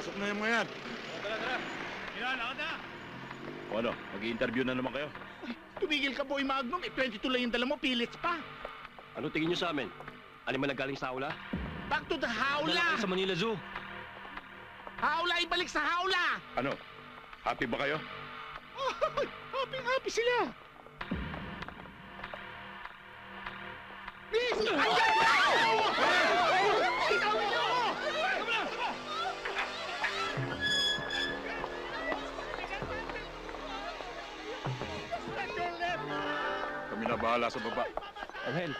Pasok na yung mga yan. Tara, tara. Yan, lakad na. O ano, mag-i-interview na naman kayo. Tumigil ka, Boy Magnum. 22 lang yung dala mo, pilit pa. Ano tingin nyo sa amin? Alin man nagaling sa aula? Back to the Dala hawla! kayo sa Manila Zoo. Hawla, ibalik sa hawla! Ano, happy ba kayo? Happy sila! Miss! Ayan! Itawan niyo ako! Kami na bahala sa baba. Angel,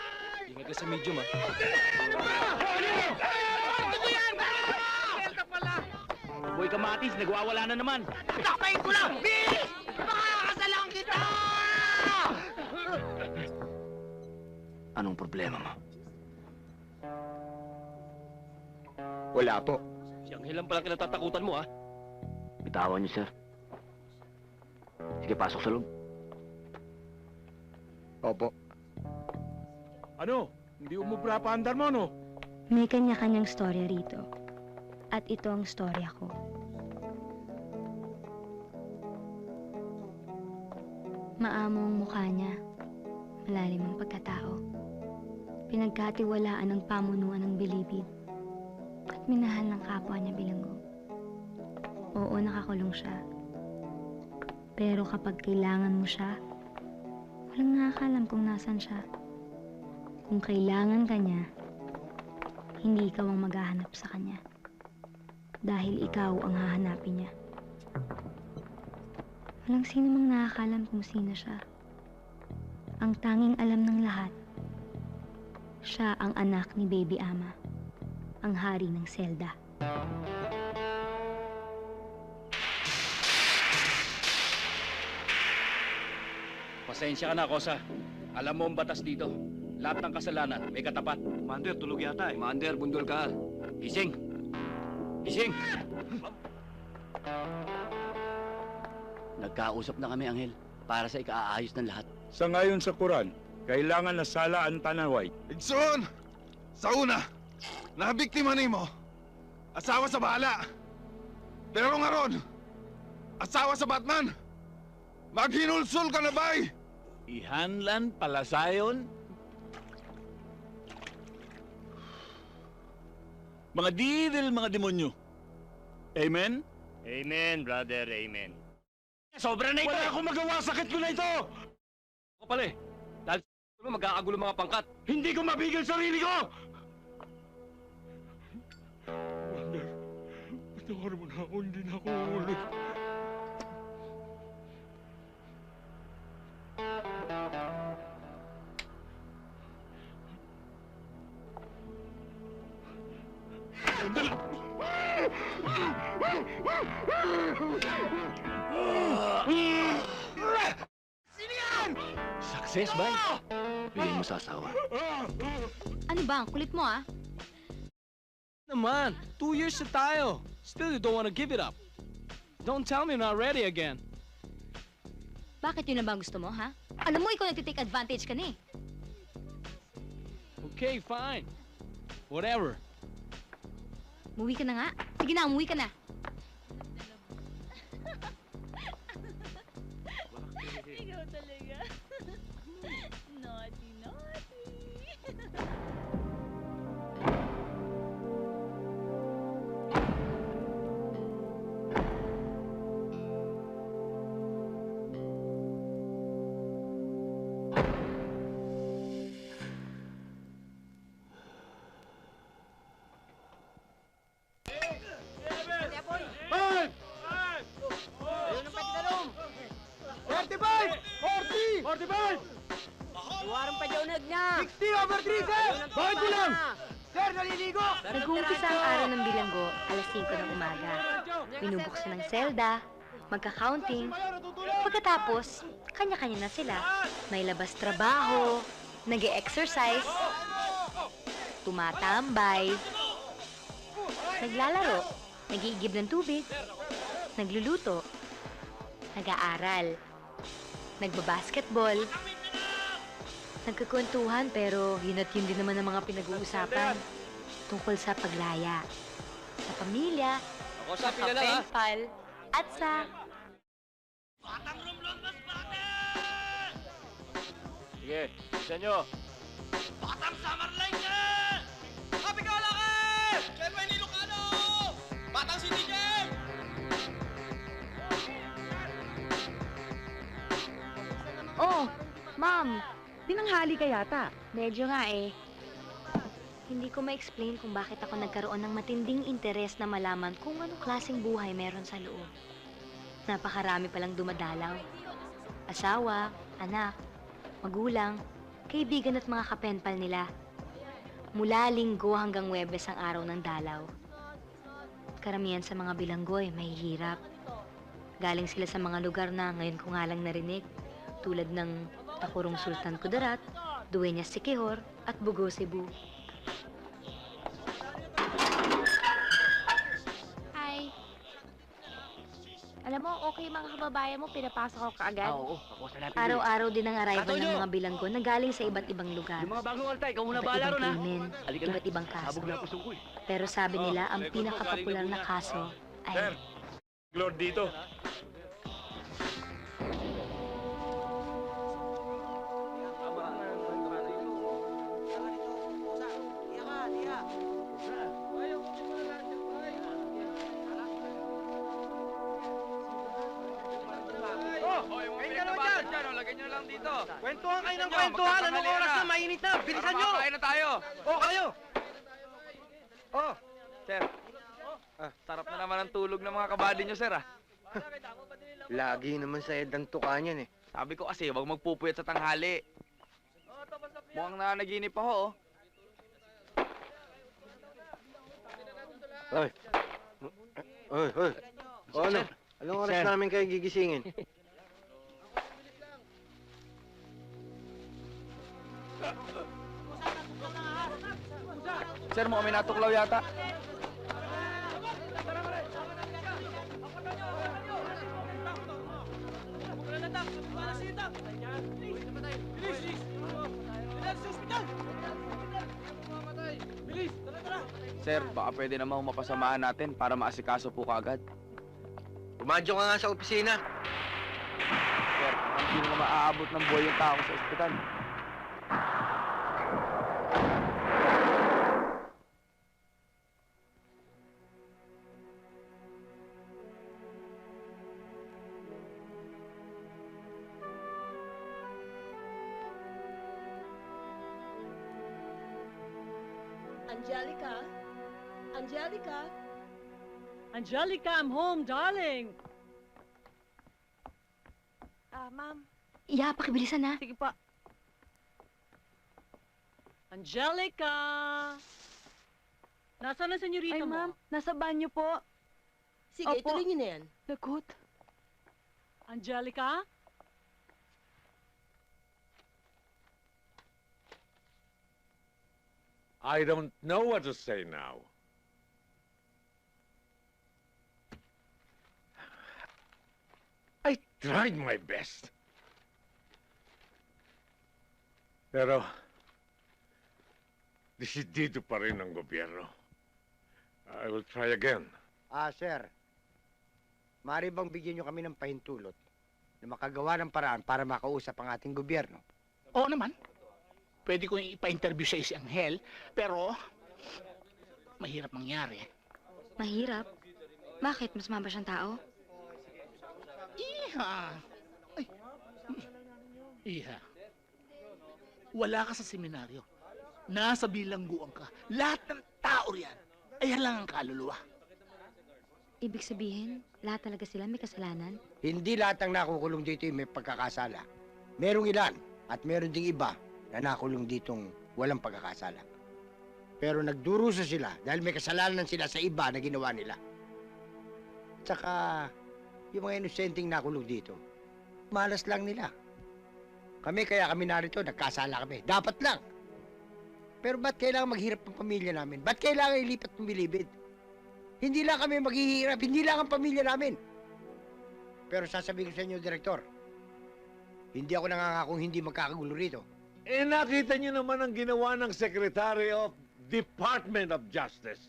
ingat ka sa medium, ha? Boy Kamatis, nagwawala na naman. Takpain ko lang! Miss! Makakasalang kita! Anong problema mo? Wala po. Si Angel lang palang kinatatakutan mo, ha? Bitawan niyo, sir. Sige, pasok sa loob. Opo. Ano? Hindi umubra pa andar mo, no? May kanya-kanyang storya rito. At ito ang storya ko. Maamo ang mukha niya. Malalim ang pagkatao. Pinagkatiwalaan ng pamunuan ng bilibid. At minahal ng kapwa niya bilanggo. Oo, nakakulong siya. Pero kapag kailangan mo siya, walang nakakalam kung nasan siya. Kung kailangan ka niya, hindi ikaw ang maghahanap sa kanya. Dahil ikaw ang hahanapin niya. Walang sino mang nakakalam kung sino siya. Ang tanging alam ng lahat, siya ang anak ni Baby Ama, ang hari ng Zelda. Pasensya ka na, Kosa. Alam mo ang batas dito. Lahat ng kasalanan, may katapat. Commander, tulog yata, eh. Commander, bundol ka. Gising! Gising! Nagkausap na kami, Angel, para sa ikaayos ng lahat. Sa ngayon sa Quran, kailangan na sala ang tanaway. Igsoon! Sa una, nabiktima nimo, asawa sa bala. Pero nga ron, asawa sa Batman. Maghinulsol ka na bay! Ihanlan palasayon. Mga devil, mga demonyo. Amen? Amen, brother, amen. Sobra na ito! Wala akong magawa, sakit ko na ito! Ako pala, eh. Dahil sa magkakagulo mga pangkat. Hindi ko mabigil sarili ko! Commander, patawar mo na ako, hindi na ako ulit. Success, bay. Bigay mo sa asawa. Ano ba? Ang kulit mo, ah? Naman, 2 years na tayo. Still, you don't want to give it up. Don't tell me you're not ready again. Bakit yun na ba ang gusto mo, ha? Alam mo, ikaw nagtitake advantage ka na eh. Okay, fine. Whatever. Umuwi ka na nga. Sige na, umuwi ka na. Ikaw talaga. Naughty, naughty. Nag-uumpisa ang araw ng bilanggo, alas 5 ng umaga. Binubuksan ng selda, magka-counting. Pagkatapos, kanya-kanya na sila. May labas trabaho, nag-e-exercise, tumatambay, naglalaro, nag-iigib ng tubig, nagluluto, nag-aaral, nagbabasketball, nagkakwentuhan pero yun at yun din naman ang mga pinag-uusapan tungkol sa paglaya, sa pamilya, Kosa, pila lang ha. Pal. At sa... Sige, isa nyo. Oh, ma'am. Tinanghali ka yata. Medyo nga eh. Hindi ko ma-explain kung bakit ako nagkaroon ng matinding interes na malaman kung anong klaseng buhay meron sa loob. Napakarami palang dumadalaw. Asawa, anak, magulang, kaibigan at mga kapenpal nila. Mula Linggo hanggang Huwebes ang araw ng dalaw. Karamihan sa mga bilanggoy may hirap. Galing sila sa mga lugar na ngayon ko nga lang narinig, tulad ng Takurong Sultan Kudarat, Dueñas Siquijor at Bugo Cebu. Hi. Alam mo, okay mga kababayan mo, pinapasok ako kaagad. Oo, ako sa natin. Araw-araw din ang arrival ng mga bilanggo na galing sa iba't ibang lugar. Yung mga bagong altay, ikaw muna Iba't bahala ibang ron ha. krimen, Halika na. iba't ibang kaso. Habog na puso ko eh. Pero sabi nila, ang pinakapopular na kaso Sir, ay Lord dito. Kayo dalawa dyan! Lagay nyo lang dito. Kwentuhan kayo ng kwentuhan. Anong oras na? Mainit na. Bilisan nyo! Makakain na tayo. Kayo! Sir. Sarap na naman ang tulog ng mga kabady nyo, sir, Lagi naman sa edang tuka niyan eh. Sabi ko kasi, huwag magpupuyat sa tanghali. Mukhang nanaginip ako, Oy. Oy. O ano? Anong oras Sir. namin kayo gigisingin? Sir, mukhang may natuklaw yata. Sir, baka pwede namang mapasamahan natin para maasikaso po kaagad. Pumadyo ka nga sa opisina. Sir, hindi naman maaabot ng buhay yung tao sa ospital. Angelica? Angelica? Angelica, I'm home, darling. Ma'am. iya, pakibilisan na. Sige pa. Angelica! Nasaan na senyorita mo? ma'am. Nasa banyo po. Sige, Opo. ituloy niyo na yan. Lagot. Angelica? I don't know what to say now. I tried my best. Pero, desidido pa rin ang gobyerno. I will try again. Sir. Maaari bang bigyan nyo kami ng pahintulot na makagawa ng paraan para makausap ang ating gobyerno? Oo naman. Pwede ko ipa-interview siya si Angel, pero mahirap mangyari. Mahirap? Bakit? Mas maba siyang tao? Iha! Ay. Iha. Wala ka sa seminaryo. Nasa bilangguan ka. Lahat ng tao riyan ay halang ang kaluluwa. Ibig sabihin, lahat talaga sila may kasalanan? Hindi lahat ng nakukulong dito ay may pagkakasala. Merong ilan at meron ding iba na nakulong ditong walang pagkakasala. Pero nagdurusa sila dahil may kasalanan sila sa iba na ginawa nila. Tsaka, yung mga inosenteng nakulong dito, malas lang nila. Kaya kami narito, nagkasala kami. Dapat lang. Pero ba't kailangan maghirap ang pamilya namin? Ba't kailangan ilipat ng bilibid? Hindi lang kami maghihirap, hindi lang ang pamilya namin. Pero sasabihin ko sa inyo, Direktor, hindi ako nangangakong hindi magkakagulo rito. Nakita niyo naman ang ginawa ng Secretary of Department of Justice.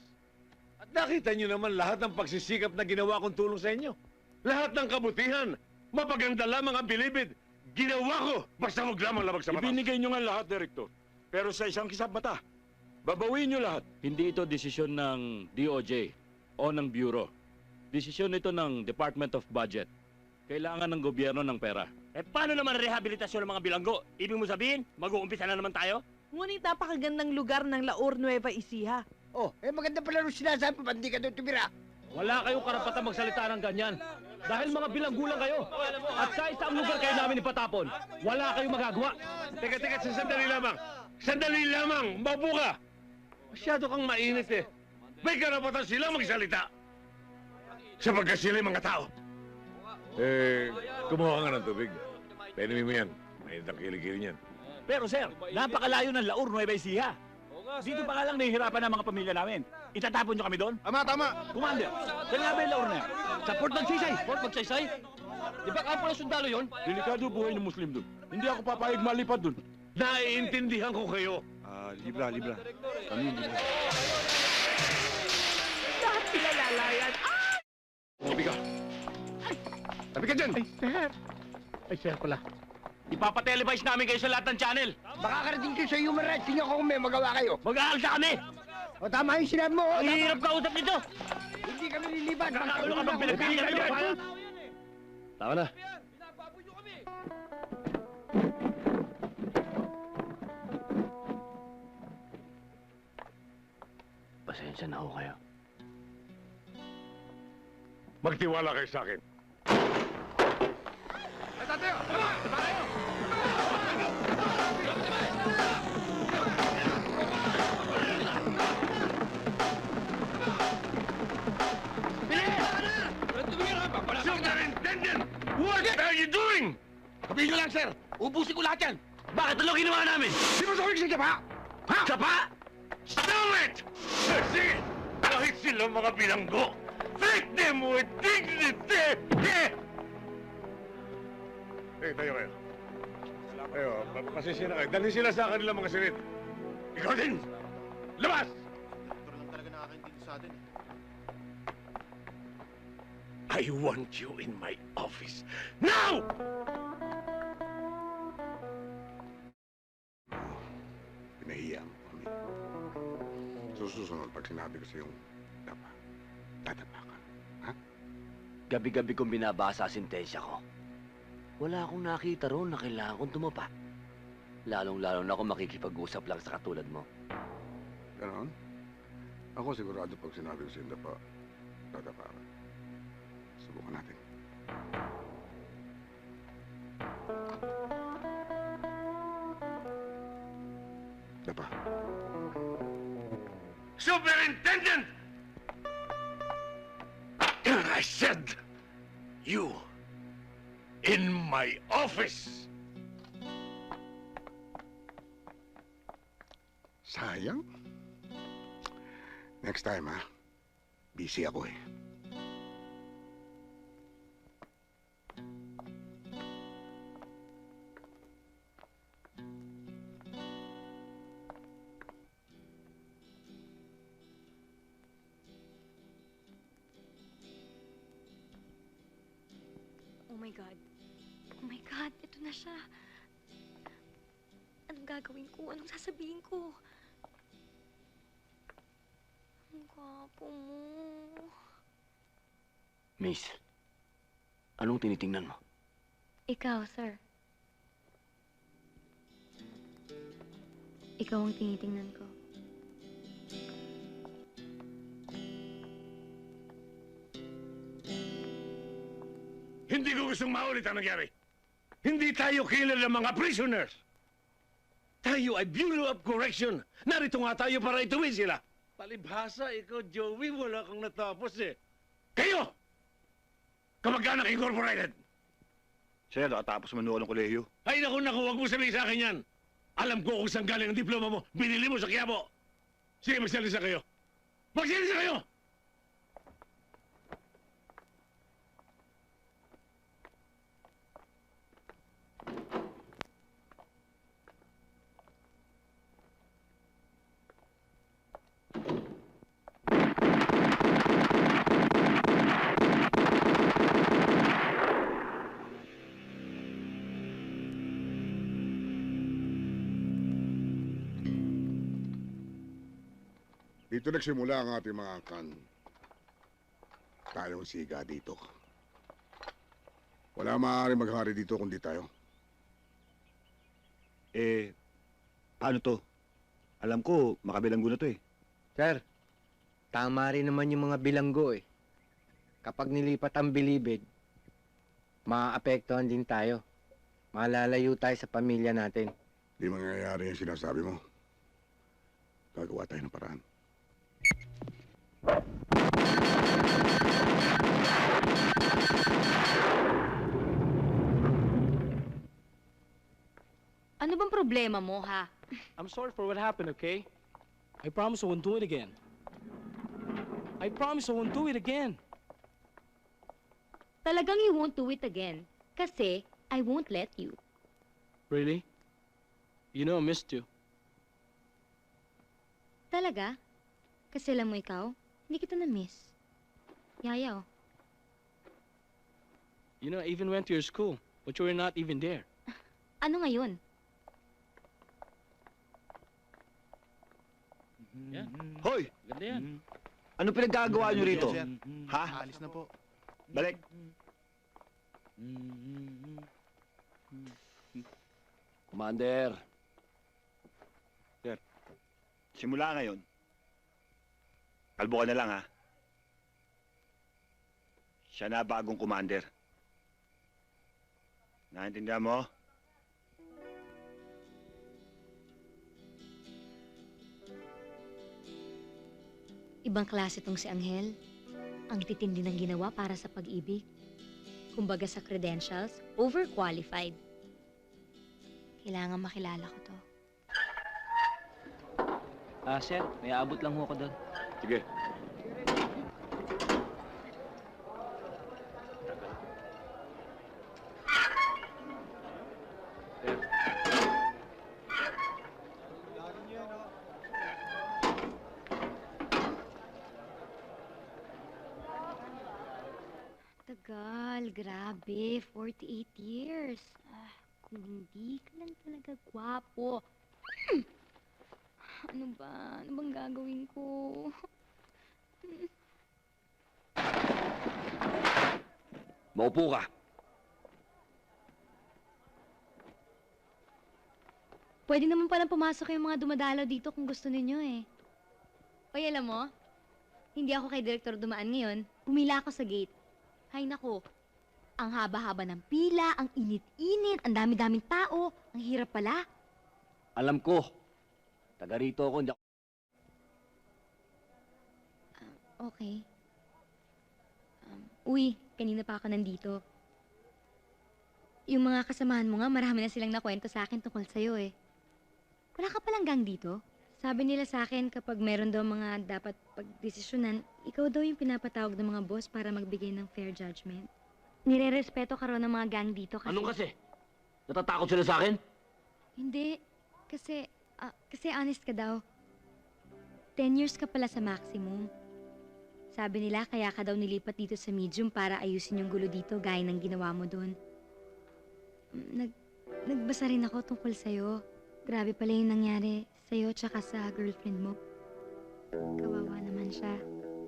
At nakita niyo naman lahat ng pagsisikap na ginawa kong tulong sa inyo. Lahat ng kabutihan, mapaganda lamang ang bilibid. Ginawa ko, basta huwag lamang labag sa mata. Ibinigay nyo nga lahat, Direktor. Pero sa isang kisap mata, babawiin nyo lahat. Hindi ito desisyon ng DOJ o ng Bureau. Desisyon ito ng Department of Budget. Kailangan ng gobyerno ng pera. Eh, paano naman rehabilitasyon ng mga bilanggo? Ibig mo sabihin, mag-uumpisa na naman tayo? Ngunit napakagandang lugar ng Laur Nueva Ecija. Oh, maganda pala rin sinasabi, ba't di ka doon tumira? Wala kayong karapatan magsalita ng ganyan. Dahil mga bilanggo lang kayo. At kahit saang lugar kayo namin ipatapon, wala kayong magagawa. Teka, sandali lamang. Sandali lamang, maupo ka. Masyado kang mainit eh. May karapatan sila magsalita. Sapagkat sila mga tao. Kumuha ka nga ng tubig. Painumin mo yan. Mainit ang kilikili niyan. Pero sir, napakalayo ng Laur Nueva Ecija. Dito pa nga lang nahihirapan ang mga pamilya namin. Itatapon nyo kami doon? Tama. Commander, saan nga ba yung Laur na yan? Sa Port Magsaysay! Port Magsaysay? Di ba kampo ng sundalo yun? Delikado buhay ng Muslim doon. Hindi ako papayag malipad doon. Naiintindihan ko kayo. Libra. Lahat sila lalayan. Tabi ka. Tabi ka dyan. Ay, sir pala. Ipapatelevise namin kayo sa lahat ng channel. Makakarating kayo sa human rights, tingnan ko kung may magawa kayo. Mag-aalsa kami! O tama yung sinabi mo, Ang hirap kausap nito! Hindi kami liliban. Kakagulo ka bang Pilipino nyo? Tama na. Pasensya na ho kayo. Magtiwala kayo sa akin. Superintendent! What are you doing? Sabihin nyo lang, sir! Ubusin ko lahat yan! Bakit ano ginawa namin? Di mo sabi sa pa? Ha? Sapa? Stop it! Sige! Kahit sila mga bilanggo, treat them with dignity! Tayo kayo. Pasensya na kayo. Dalhin sila sa kanilang mga silid. Ikaw din! Labas! I want you in my office. Now! Pinahiya mo kami. Susunod pag sinabi ko sa yung dadapa ka. Ha? Gabi-gabi kong binabasa ang sentensya ko. Wala akong nakita roon na kailangan kong tumapa. Lalong-lalo na kung makikipag-usap lang sa katulad mo. Ganon? Ako sigurado pag sinabi ko sa yung dadapa ka. Subukan natin. Dapa. Superintendent! I said, you in my office! Sayang. Next time, ha? Busy ako eh. Oh my God. Oh my God, ito na siya. Anong gagawin ko? Anong sasabihin ko? Ang gwapo mo. Miss, anong tinitingnan mo? Ikaw, sir. Ikaw ang tinitingnan ko. Hindi ko gustong maulit ang nangyari. Hindi tayo killer ng mga prisoners. Tayo ay Bureau of Correction. Narito nga tayo para ituwid sila. Palibhasa, ikaw, Joey, wala kang natapos eh. Kayo! Kamag-anak Incorporated! Sir, nakatapos manual ng kolehiyo. Ay, naku, huwag mo sabihin sa akin yan. Alam ko kung saan galing ang diploma mo. Binili mo sa Quiapo. Sige, magsalisa kayo. Magsalisa kayo! Dito nagsimula ang ating mga angkan. Tayong siga dito. Wala maaaring maghari dito kundi tayo. Paano to? Alam ko, makabilanggo na to eh. Sir, tama rin naman yung mga bilanggo eh. Kapag nilipat ang bilibid, maaapektuhan din tayo. Malalayo tayo sa pamilya natin. Di mangyayari yung sinasabi mo. Gagawa tayo ng paraan. Ano bang problema mo, ha? I'm sorry for what happened, okay? I promise I won't do it again. I promise I won't do it again. Talagang you won't do it again. Kasi, I won't let you. Really? You know I missed you. Talaga? Kasi alam mo ikaw, hindi kita na-miss. Yaya, oh. You know, I even went to your school, but you were not even there. Ano ngayon? Yan. Hoy! Ganda yan. Ano pinaggagawa nyo rito? Ha? Alis na po. Balik! Commander, Simula ngayon, kalbo ka na lang ha. Siya na bagong commander. Naintindihan mo? Ibang klase tong si Angel. Ang titindi ng ginawa para sa pag-ibig. Kumbaga sa credentials, overqualified. Kailangan makilala ko to. Sir, may aabot lang ho ako doon. Sige. Tagal, grabe. 48 years. Kung hindi ka lang talaga gwapo. Ano ba? Ano bang gagawin ko? Maupo ka. Pwede naman palang pumasok yung mga dumadalaw dito kung gusto ninyo eh. Oy, alam mo, hindi ako kay Direktor dumaan ngayon. Pumila ako sa gate. Hay nako, ang haba-haba ng pila, ang init-init, ang dami-daming tao. Ang hirap pala. Alam ko. Taga rito ako, hindi ako... Okay. Uy, kanina pa ako nandito. Yung mga kasamahan mo nga, marami na silang nakwento sa akin tungkol sa'yo eh. Wala ka palang gang dito? Sabi nila sa akin kapag meron daw mga dapat pagdesisyonan, ikaw daw yung pinapatawag ng mga boss para magbigay ng fair judgment. Nire-respeto ka raw ng mga gang dito kasi... Anong kasi? Natatakot sila sa akin? Hindi. Kasi honest ka daw. 10 years ka pala sa maximum. Sabi nila kaya ka daw nilipat dito sa medium para ayusin yung gulo dito gaya ng ginawa mo doon. Nagbasa rin ako tungkol sa'yo. Grabe pala yung nangyari sa'yo tsaka sa girlfriend mo. Kawawa naman siya.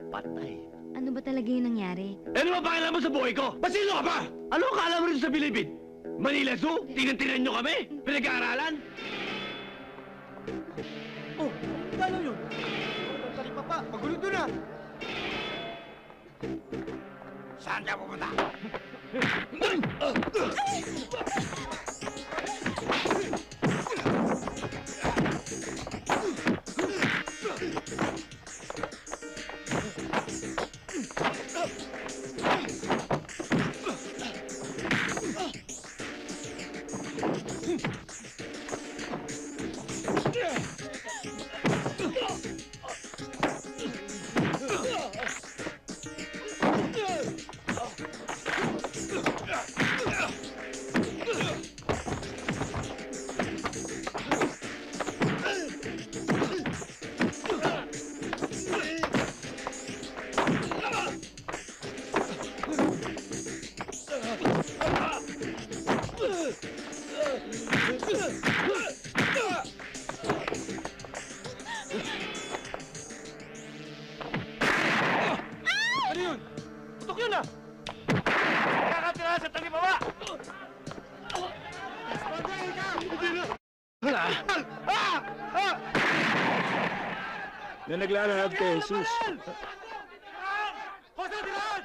Patay. Ano ba talaga yung nangyari? Ano ba pakialam mo sa buhay ko? Basino ka ba? Ano ang kaalam mo rito sa Bilibid? Manila Zoo? Tinan-tinan nyo kami? Pinag-aaralan? Oh, gano'n yun? Tali pa pa, magulo doon ah! Saan ka pupunta? Putok yun ah! Kakatira sa talibaba! Na naglalahad kay Jesus. Jose, tirahan!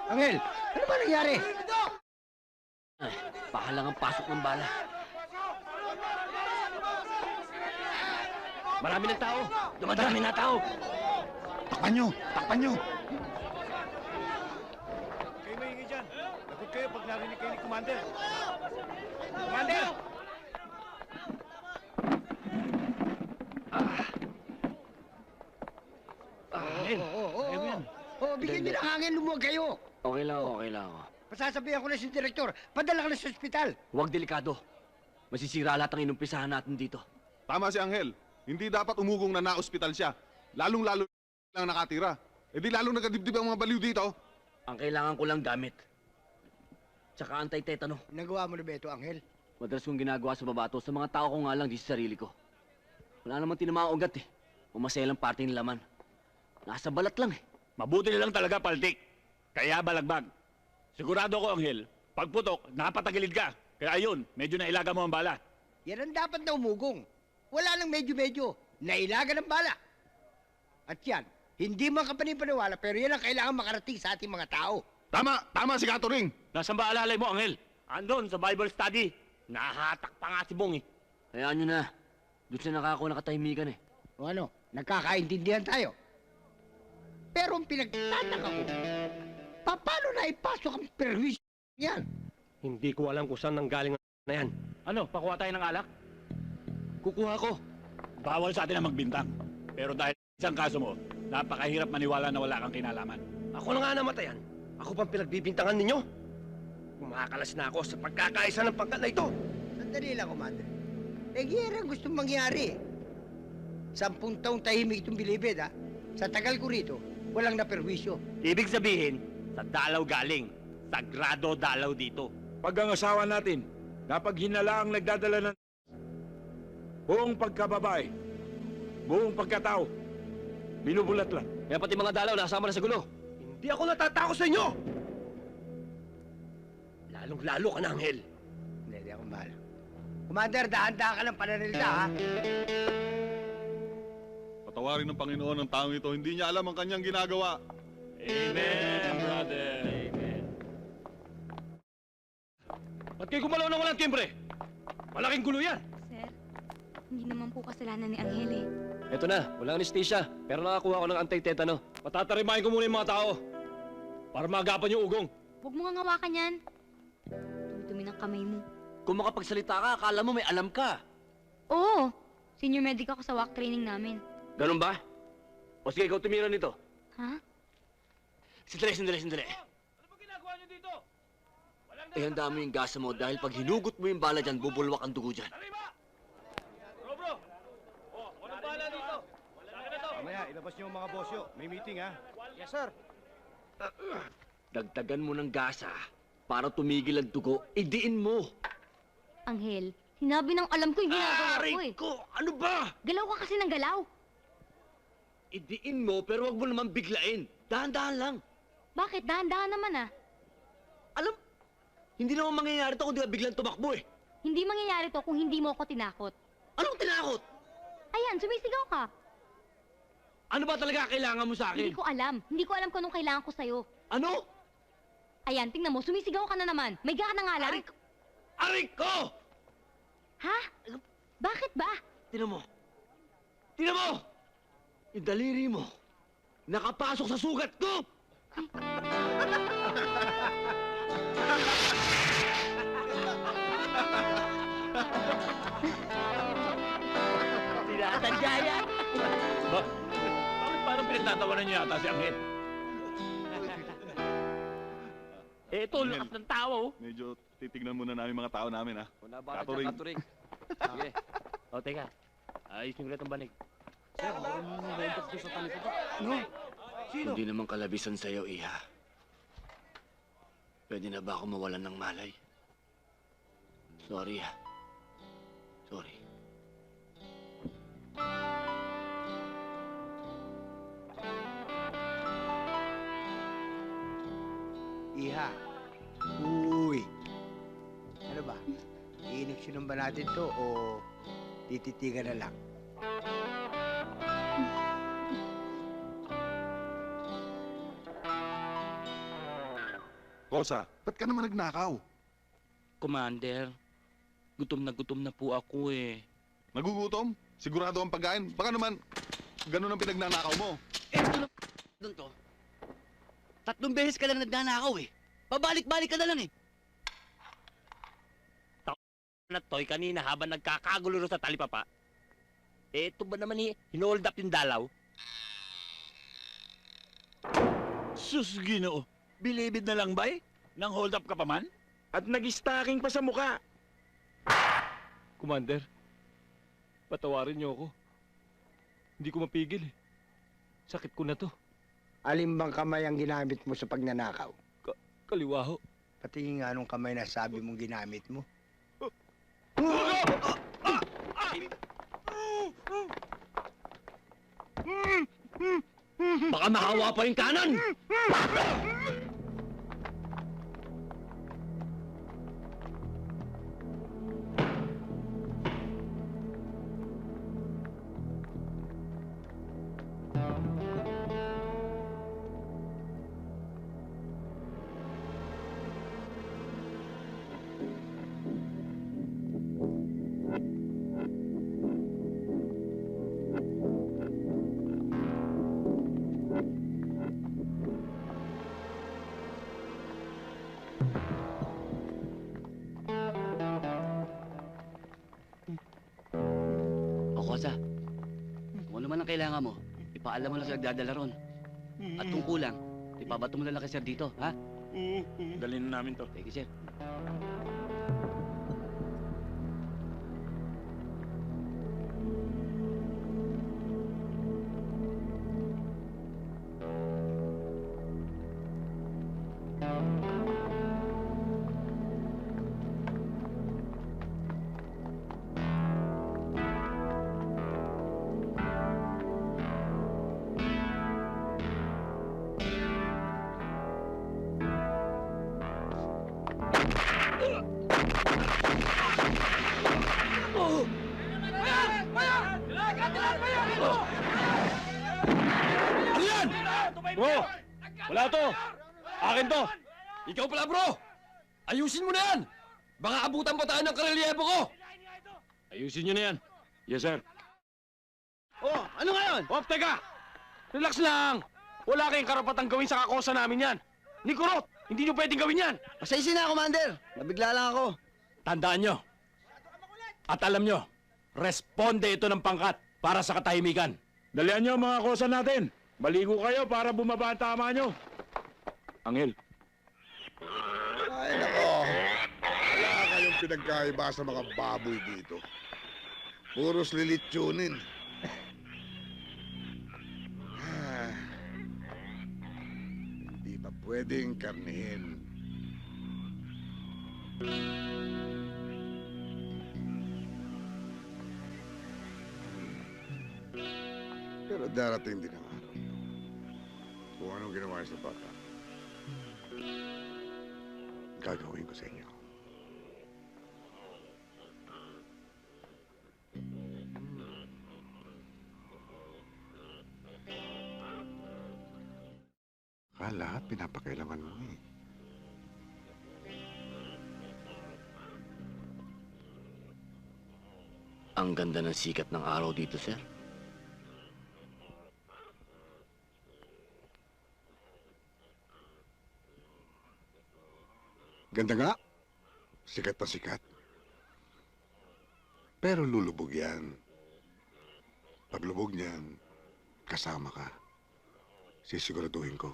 Angel, ano ba nangyari? Ay, pahalang ang pasok ng bala. Marami ng tao! Dumadami na tao! Takpan nyo! Takpan nyo! Kayo maingay dyan. Lagot kayo pag narinig kayo ni Commander. Commander! Bigyan niyo ng hangin, lumuwag kayo. Okay lang ako. Pasasabihan ko na si Direktor, padala ka na sa ospital. Huwag delikado. Masisira lahat ang inumpisahan natin dito. Tama si Angel. Hindi dapat umugong na na-ospital siya. Lalong-lalo lang nakatira. E di lalong nagadibdib ang mga baliw dito. Ang kailangan ko lang gamit. Tsaka anti-tetano. Nagawa mo na ba ito, Angel? Madalas kong ginagawa sa babato sa mga tao ko nga lang, di sa sarili ko. Wala naman tinamang ugat eh. Umaselang parte ng laman. Nasa balat lang eh. Mabuti na lang talaga, Paltik. Kaya balagbag. Sigurado ko, Anghel, pagputok, napatagilid ka. Kaya ayun, medyo nailaga mo ang bala. Yan ang dapat na umugong. Wala nang medyo-medyo. Nailaga ng bala. At yan, hindi man ka panipaniwala, pero yan ang kailangan makarating sa ating mga tao. Tama si Katuring. Nasaan ba alalay mo, Anghel? Andon, sa Bible study. Nahatak pa nga si Bong eh. Hayaan nyo na. Doon siya nakatahimikan eh. O ano, nagkakaintindihan tayo. Pero ang pinagtataka ko, paano na ipasok ang perwisyo yan? Hindi ko alam kung saan nanggaling na yan. Ano, pakuha tayo ng alak? Kukuha ko. Bawal sa atin ang magbintang. Pero dahil isang kaso mo, napakahirap maniwala na wala kang kinalaman. Ako na nga namatayan. Ako pang pinagbibintangan ninyo. Kumakalas na ako sa pagkakaisa ng pangkat na ito. Sandali lang, Commander. Yan ang gustong mangyari. 10 taong tahimik itong bilibid, ha? Sa tagal ko rito, walang naperwisyo. Ibig sabihin, sa dalaw galing. Sagrado dalaw dito. Pag ang asawa natin, napaghinala ang nagdadala ng buong pagkababae, buong pagkatao, binubulat lang. Kaya pati mga dalaw nasama na sa gulo. Hindi ako natatakot sa inyo! Lalong-lalo ka na, Angel. Hindi akong bahala. Commander, dahan-dahan ka ng pananalita, ha? Patawarin ng Panginoon ang taong ito. Hindi niya alam ang kanyang ginagawa. Amen, brother. Amen. Ba't kayo gumalaw na walang timbre? Malaking gulo yan! Sir, hindi naman po kasalanan ni Angel eh. Eto na, walang anesthesia. Pero nakakuha ko ng anti-tetano. Patatarimahin ko muna yung mga tao. Para maagapan yung ugong. Huwag mo nga hawakan yan. Dumi ng kamay mo. Kung makapagsalita ka, akala mo may alam ka. Oo, senior medic ako sa walk training namin. Ganun ba? O sige, ikaw tumira nito. Ha? Sandali. Ano ba ginagawa niyo dito? Eh, handa mo yung gasa mo dahil pag hinugot mo yung bala dyan, bubulwak ang dugo dyan. Bro! Oh, walang bala dito. Saan na to? Mamaya, ilabas niyo ang mga bosyo. May meeting, ha? Yes, sir. Dagdagan mo ng gasa para tumigil ang dugo, idiin mo. Angel, sinabi ng alam ko yung ginagawa ko eh. ko! Ano ba? Galaw ka kasi ng galaw. Idiin mo pero wag mo naman biglain. Dahan-dahan lang. Bakit? Dahan-dahan naman ah. Alam, hindi naman mangyayari to kung di ka biglang tumakbo eh. Hindi mangyayari to kung hindi mo ako tinakot. Anong tinakot? Ayan, sumisigaw ka. Ano ba talaga kailangan mo sa akin? Hindi ko alam. Hindi ko alam kung anong kailangan ko sa'yo. Ano? Ayan, tingnan mo, sumisigaw ka na naman. May gana nga lang. Aray ko! Ha? Bakit ba? Tingnan mo. Tingnan mo! Yung daliri mo, nakapasok sa sugat ko! Tinatadya yan. Bakit parang pinagtatawanan niyo yata si Anghel? Ito, lakas ng tao. Medyo titignan muna namin mga tao namin, ha? Wala ba Katuring. Katuring? Sige. O, teka. Ayos yung ulit ang banig. Hindi naman kalabisan sa'yo, Iha. Pwede na ba ako mawalan ng malay? Sorry, ha. Sorry. Iha. Uy. Ano ba? Iiniksyonan ba natin to o tititigan na lang? Kosa, ba't ka naman nagnakaw? Commander, gutom na po ako eh. Nagugutom? Sigurado ang pagkain? Baka naman, ganun ang pinagnanakaw mo. Eto na doon to. 3 beses ka lang nagnanakaw eh. Pabalik-balik ka na lang eh. Na toy kanina habang nagkakagulo sa talipapa. Ito ba naman hinold up yung dalaw? Sus, Ginoo. Bilibid na lang ba eh? Nang hold up ka pa man? At nag-stacking pa sa muka. Commander, patawarin niyo ako. Hindi ko mapigil eh. Sakit ko na to. Alin bang kamay ang ginamit mo sa pagnanakaw? Kaliwa ho. Patingin nga nung kamay na sabi mong ginamit mo. Baka mahawa pa yung kanan! Kosa, kung ano man ang kailangan mo, ipaalam mo lang sa nagdadala ron. At kung kulang, ipabato mo na lang kay sir dito, ha? Dalhin na namin to. Thank you, sir. Ano yan? Bro, wala to. Akin to. Ikaw pala, bro. Ayusin mo na yan. Baka abutan pa tayo ng karelyebo ko. Ayusin nyo na yan. Yes, sir. Oh, ano ngayon? Oh, teka. Relax lang. Wala kayong karapatang gawin sa kakosa namin yan. Ni Kurot, hindi nyo pwedeng gawin yan. Pasensya na, Commander. Nabigla lang ako. Tandaan nyo. At alam nyo, responde ito ng pangkat para sa katahimikan. Dalian nyo mga kosa natin. Baligo kayo para bumaba ang tama nyo. Angel. Ay, nako. Wala kayong pinagkaiba sa mga baboy dito. Puros lilitsunin. Hindi pa pwedeng karnihin. Pero darating din ang araw. Kung anong ginawa sa bata, gagawin ko sa inyo. Lahat pinapakailaman mo eh. Ang ganda ng sikat ng araw dito, sir. Ganda nga. Sikat na sikat. Pero lulubog yan. Paglubog niyan, kasama ka. Sisiguraduhin ko.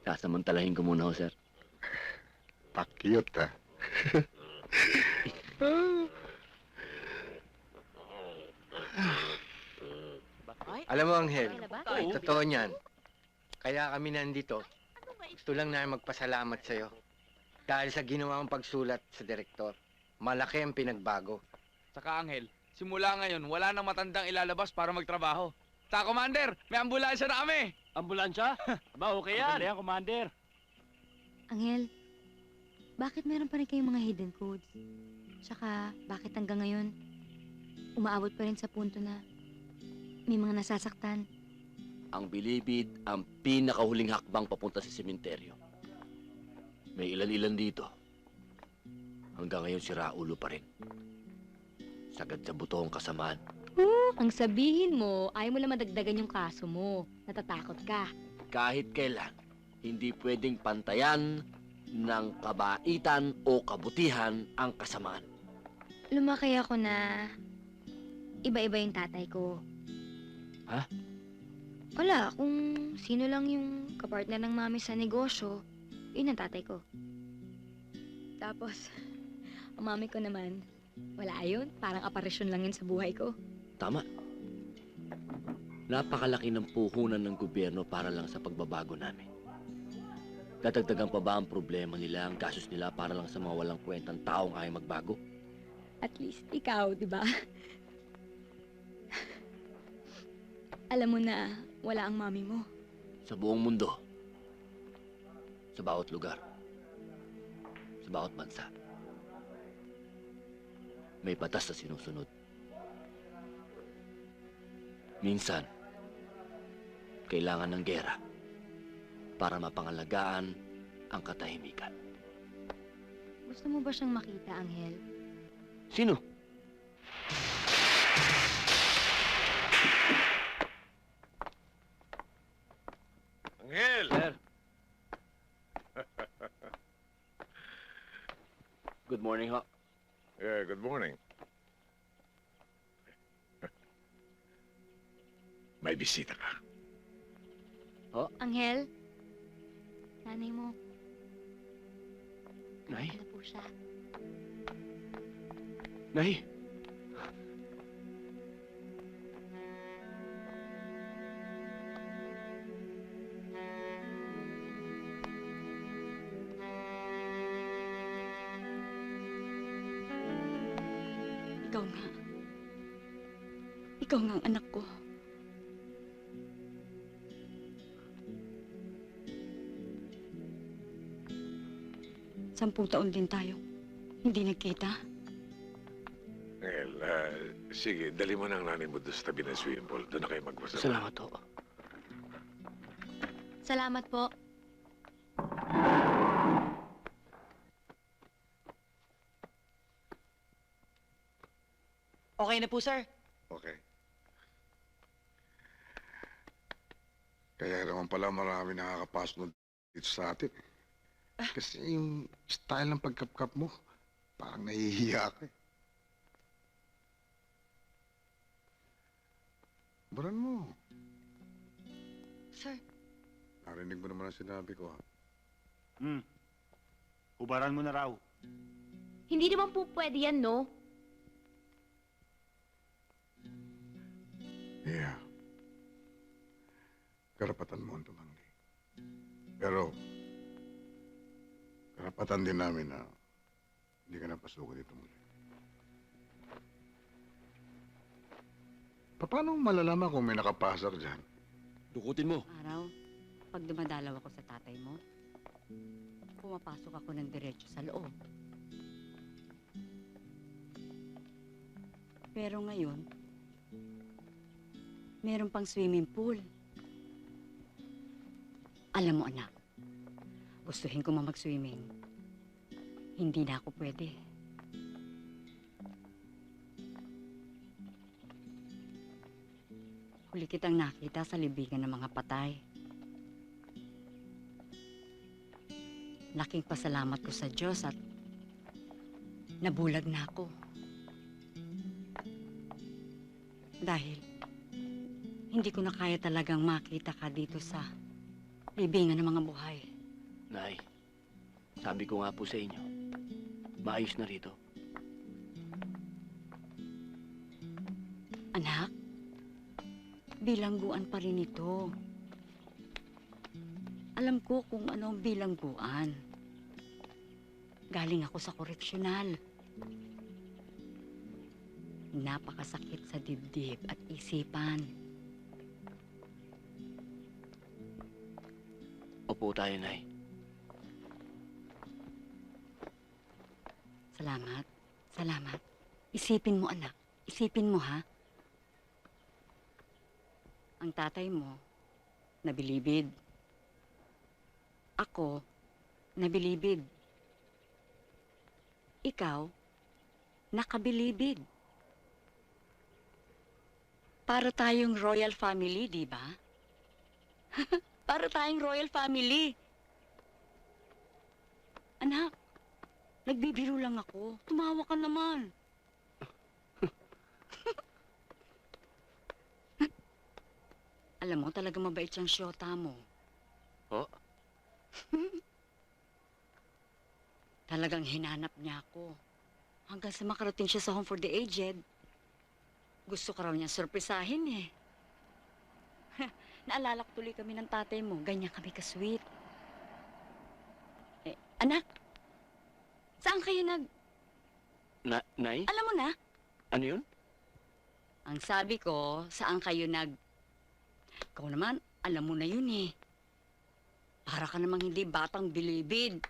Sasamantalahin ko muna ho, sir. Pakiyot, ha? Alam mo, Angel, totoo niyan. Kaya kami nandito, gusto lang namin magpasalamat sa'yo. Dahil sa ginawa mong pagsulat sa direktor, malaki ang pinagbago. Saka Angel, simula ngayon, wala nang matandang ilalabas para magtrabaho. Sa Commander, may ambulansya na kami. Ambulansya? Ba, okay yan. Maganda yan, Commander. Angel, bakit meron pa rin kayong mga hidden codes? Tsaka, bakit hanggang ngayon, umaabot pa rin sa punto na may mga nasasaktan? Ang bilibid ang pinakahuling hakbang papunta sa sementeryo. May ilan-ilan dito. Hanggang ngayon si Raulo pa rin. Sagad sa buto ang kasamaan. Ang sabihin mo, ayaw mo lang madagdagan yung kaso mo. Natatakot ka. Kahit kailan, hindi pwedeng pantayan ng kabaitan o kabutihan ang kasamaan. Lumaki ako na iba-iba yung tatay ko. Ha? Wala, kung sino lang yung kapartner ng mami sa negosyo, yun ang tatay ko. Tapos, ang mami ko naman, wala yun. Parang aparisyon lang yun sa buhay ko. Tama. Napakalaki ng puhunan ng gobyerno para lang sa pagbabago namin. Dadagdagan pa ba ang problema nila, ang gastos nila para lang sa mga walang kwentang taong ayaw magbago? At least ikaw, di ba? Alam mo na, wala ang mami mo. Sa buong mundo, sa bawat lugar, sa bawat bansa, may batas na sinusunod. Minsan, kailangan ng gera para mapangalagaan ang katahimikan. Gusto mo ba siyang makita, Angel? Sino? Angel! Sir. Good morning, ho. Yeah, good morning. May bisita ka. Angel? Nanay mo. Nay? Ano po siya? Nay? Ikaw nga. Ikaw nga ang anak ko. Sampung taon din tayo. Hindi nagkita. Angel, sige, dali mo na ang nanay mo doon sa tabi ng swimming pool. Doon na kayo magpasama. Salamat, ho. Salamat po. Okay na po, sir. Okay. Kaya naman pala marami nakakapasok dito sa atin. Kasi yung style ng pagkapkap mo, parang nahihiya ka eh. Baran mo. Sir. Narinig mo naman ang sinabi ko, ha? Hubaran mo na raw. Hindi naman po pwede yan, no? Yeah. Karapatan mo ang tumanggi. Pero, karapatan din namin na hindi ka napasukan dito muli. Paano malalaman kung may nakapasok dyan? Dukutin mo. Araw, pag dumadalaw ako sa tatay mo, pumapasok ako ng diretso sa loob. Pero ngayon, meron pang swimming pool. Alam mo, anak, gustuhin ko mag-swimming. Hindi na ako pwede. Huli kitang nakita sa libingan ng mga patay. Laking pasalamat ko sa Diyos at nabulag na ako. Dahil hindi ko na kaya talagang makita ka dito sa libingan ng mga buhay. Nay, sabi ko nga po sa inyo, maayos na rito. Anak, bilangguan pa rin ito. Alam ko kung ano ang bilangguan. Galing ako sa koreksyonal. Napakasakit sa dibdib at isipan. po tayo, Nay. Salamat. Salamat. Isipin mo, anak. Isipin mo, ha? Ang tatay mo, nabilibid. Ako, nabilibid. Ikaw, nakabilibid. Para tayong royal family, di ba? Para tayong royal family. Anak, nagbibiro lang ako. Tumawa ka naman. Alam mo, talaga mabait siyang syota mo. Oh? Talagang hinanap niya ako. Hanggang sa makarating siya sa Home for the Aged. Gusto ka raw niya surprisahin eh. Naalala ko tuloy kami ng tatay mo. Ganyan kami ka-sweet. Eh, anak, saan kayo Nay? Alam mo na? Ano yun? Ang sabi ko, saan kayo Ikaw naman, alam mo na yun eh. Para ka namang hindi batang bilibid.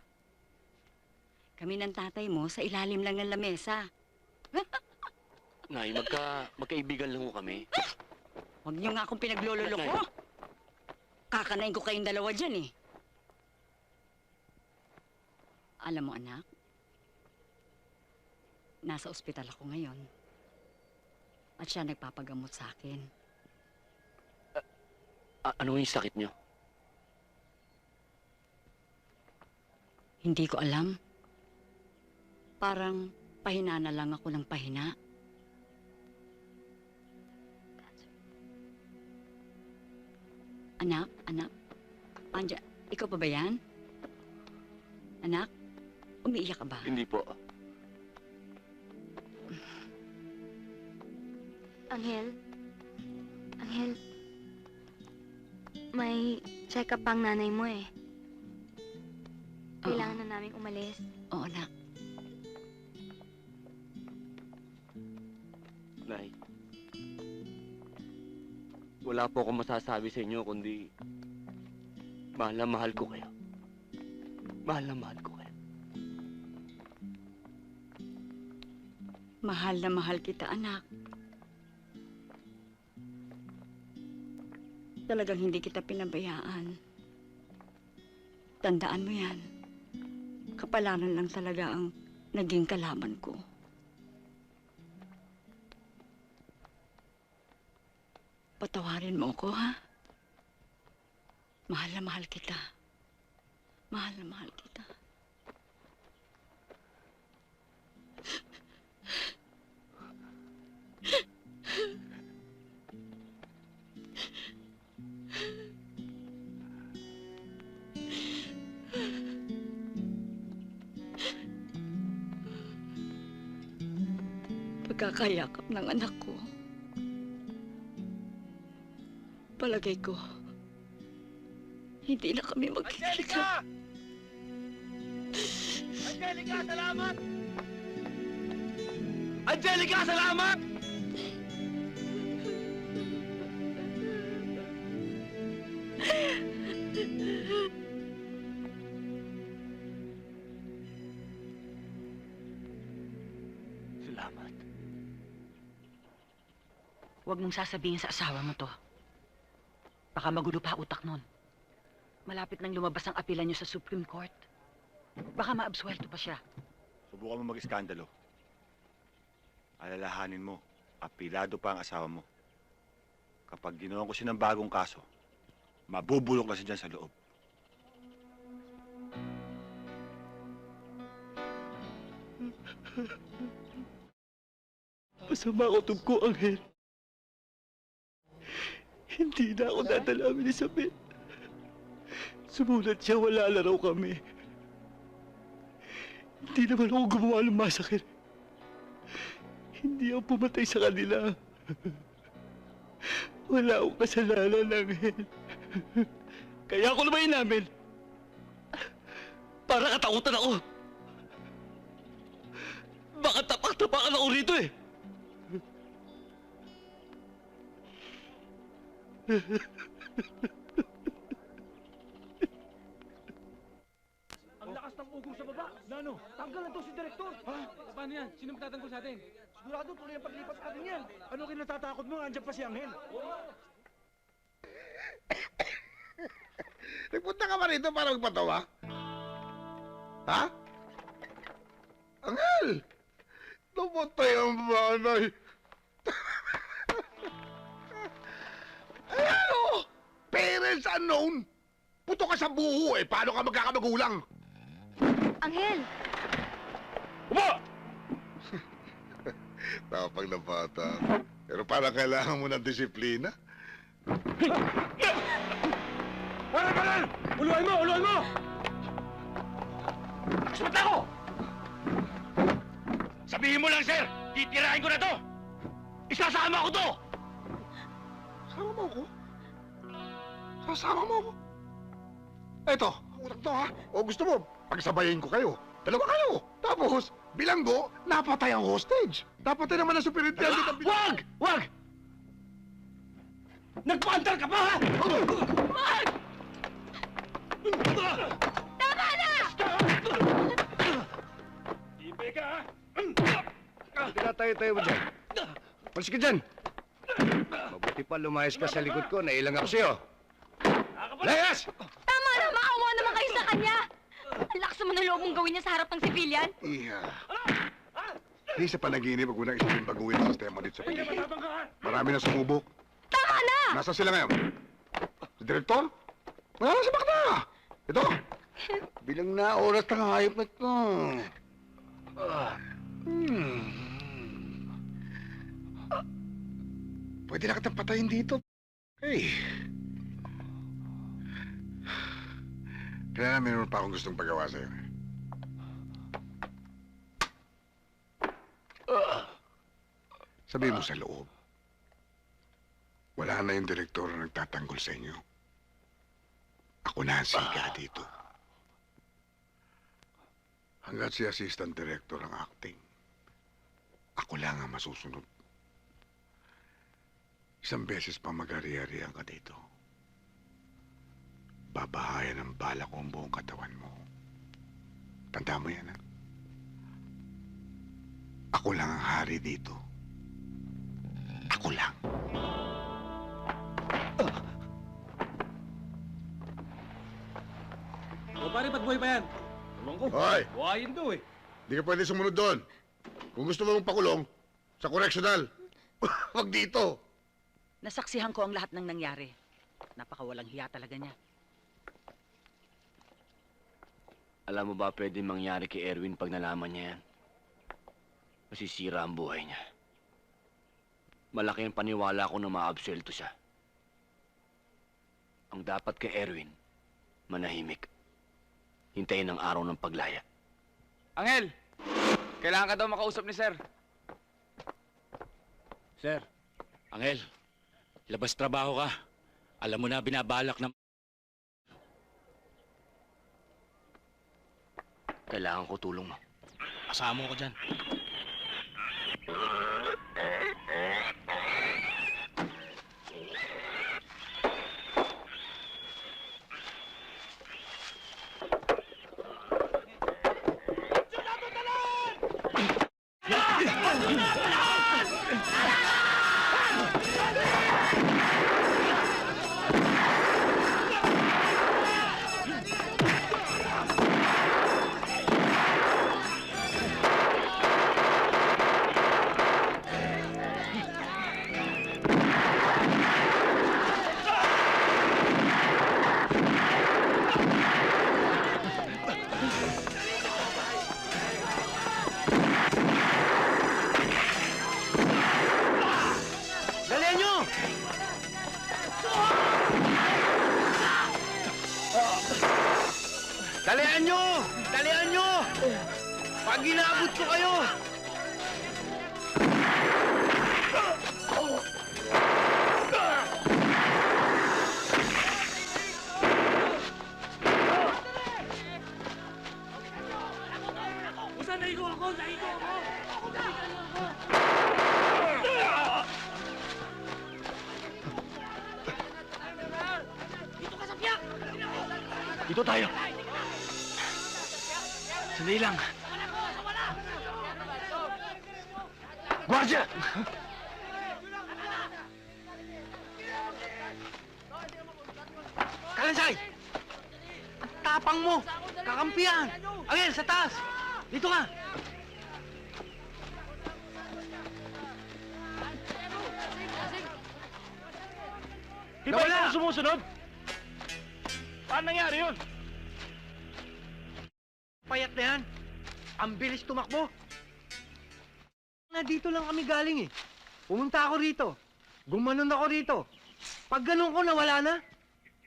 Kami ng tatay mo sa ilalim lang ng lamesa. Nay, magkaibigan lang ko kami. Huwag niyo nga akong pinaglololo ko. Kakanain ko kayong dalawa dyan eh. Alam mo anak, nasa ospital ako ngayon. At siya nagpapagamot sa akin. Ano yung sakit niyo? Hindi ko alam. Parang pahina na lang ako ng pahina. Anak, ikaw pa ba yan? Anak, umiiyak ka ba? Hindi po. Anghel, may check-up ang nanay mo eh. Kailangan na naming umalis. Oo, anak. Nay, wala po akong masasabi sa inyo kundi mahal na mahal ko kayo. Mahal na mahal ko kayo. Mahal na mahal kita, anak. Talagang hindi kita pinabayaan. Tandaan mo yan. Kapalaran lang talaga ang naging kalaban ko. Patawarin mo ako, ha? Mahal na mahal kita. Mahal na mahal kita. Pagkakayakap ng anak ko, palagay ko, hindi na kami magkikita. Angelica, salamat! Angelica, salamat! Salamat. Huwag mong sasabihin sa asawa mo to. Baka magulo pa utak nun. Malapit nang lumabas ang apela niyo sa Supreme Court. Baka maabsuelto pa siya. Subukan mo mag-iskandalo. Alalahanin mo, apilado pa ang asawa mo. Kapag ginawa ko siya ng bagong kaso, mabubulok na siya dyan sa loob. Masama ko tubko, Anghel. Hindi na ako dadala ni Isabel. Sumulat siya, wala na raw kami. Hindi naman ako gumawa ng masakit. Hindi ako pumatay sa kanila. Wala akong kasalanan, Anghel. Kaya ako naman inamin. Para katakutan ako. Baka tapak-tapakan ako rito eh. ugong sa baba. Nano? Tanggal na daw si Direktor. Ha? Paano yan? Sino magtatanggol sa atin? Sigurado tuloy ang paglipat sa atin yan. Ano kinatatakot mo? Andiyan pa si Angel. Nagpunta ka ba rito para magpatawa? Ha? Angel! Namatay ang manay. Ano? Parents unknown? Puto ka sa buho eh. Paano ka magkakamagulang? Angel! Upo! Tapang na bata. Pero parang kailangan mo ng disiplina. Wala! Uluan mo! Uluan mo! Sumat ako! Sabihin mo lang, sir! Titirahin ko na to! Isasama ko to! Sasama mo ako? Sasama mo ako? Eto, utak to ha. O gusto mo, pagsabayin ko kayo. Dalawa kayo. Tapos, bilanggo, napatay ang hostage. Napatay naman ang superintendent ng Wag! Wag! Nagpaantar ka pa, ha? Wag! Tama na! Ibe ka, ha? Tinatayo-tayo mo dyan. Malis ka dyan. Mabuti pa lumayas ka sa likod ko. Nailang ako sa'yo. Layas! Tama na! Maawa naman kayo sa kanya! Ang lakas naman ng loob mong gawin niya sa harap ng sibilyan. Iya. Hindi sa panaginip, wag mo nang isipin baguhin ang sistema dito sa paligid. Marami na sumubok. Tama na! Nasaan sila ngayon? Si Direktor? Wala na sa bakta! Ito! Bilang na oras ng hayop na ito. Pwede na kitang patayin dito. Hey. Kaya na meron pa akong gustong pagawa sa'yo. Sabihin mo sa loob. Wala na yung direktor na nagtatanggol sa inyo. Ako na ang siga dito. Hanggat si assistant director ang acting, ako lang ang masusunod. Isang beses pa mag-ari-arihan ka dito. Babahayan ng bala ko ang buong katawan mo. Tanda mo yan, ha? Ako lang ang hari dito. Ako lang. O pare, ba't buhay pa yan? Tulong ko. Hoy! Buhayin daw eh. Di ka pwede sumunod doon. Kung gusto mo mong pakulong, sa correctional. Wag dito. Nasaksihan ko ang lahat ng nangyari. Napakawalang hiya talaga niya. Alam mo ba pwede mangyari kay Erwin pag nalaman niya yan? Masisira ang buhay niya. Malaki ang paniwala ko na maabsuelto siya. Ang dapat kay Erwin, manahimik. Hintayin ang araw ng paglaya. Angel! Kailangan ka daw makausap ni Sir. Sir, Angel, labas trabaho ka. Alam mo na binabalak na... Kailangan ko tulong mo. Asama ko dyan. Dalihan nyo! Dalihan nyo! Dalihan nyo! Pag inabot ko kayo! Usan, naigo ako! Naigo ako! Dito tayo. Sandali lang. Gwardiya! Kalansay! Ang tapang mo! Kakampihan! Angel, sa taas! Dito ka! Di ba ikaw sumusunod? Paano nangyari yun? Payat na yan. Ang bilis tumakbo. Dito lang kami galing eh. Pumunta ako rito. Gumanon ako rito. Pag ganun ko, nawala na.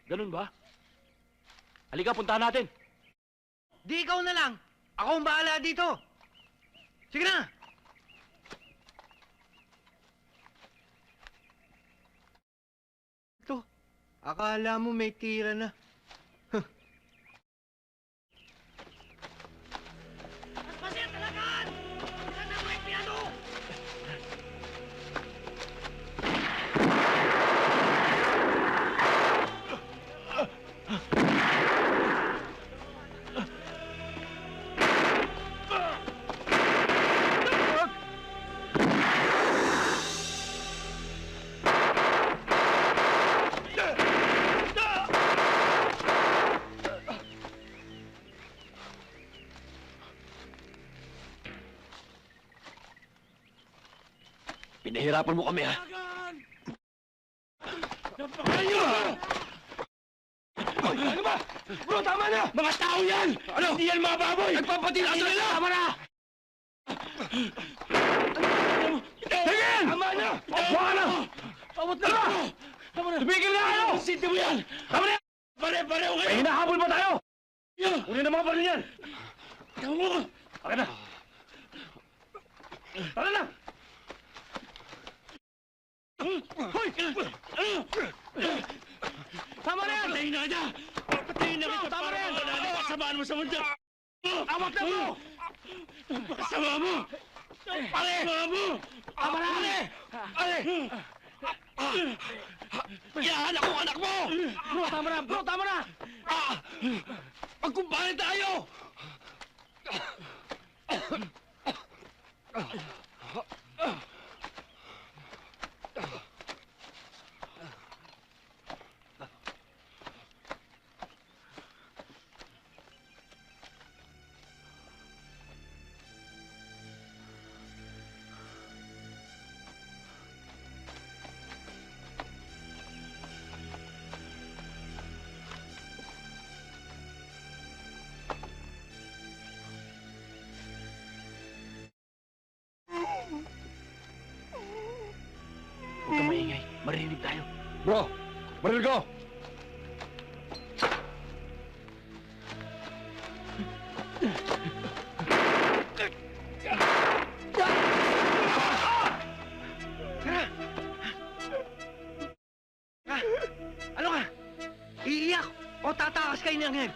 Ganun ba? Halika, puntahan natin. Di ikaw na lang. Ako ang bahala dito. Sige na. Ito, akala mo may tira na. Pinahirapan mo kami, ha? Napakayo! Ano ba? Bro, tama na! Mga tao yan! Ano? Hindi yan mga baboy! Nagpapatila sa nila! Tama na! Tingin! Tama na! Tama na! Tawad na! Tama na! Tumigil na kayo! Sinti mo yan! Tama na! Pare-pareho kayo! May hinahabol pa tayo! Kunin na mga baril yan! Tama mo! Akin na! Tara na! Hoy! Tama na yan! Patayin na kita! Patayin na kita! Tama na yan! Pasamaan mo sa mundo! Awak na mo! Pakasama mo! Pare! Tama na! Pare! Iyahan ako anak mo! Bro, tama na! Bro, tama na! Magkumpare tayo! Huwag kang maingay. Marinig tayo. Bro, baril ko! Tara! Ano ka? Iiyak o tatakas kayo ni Angel?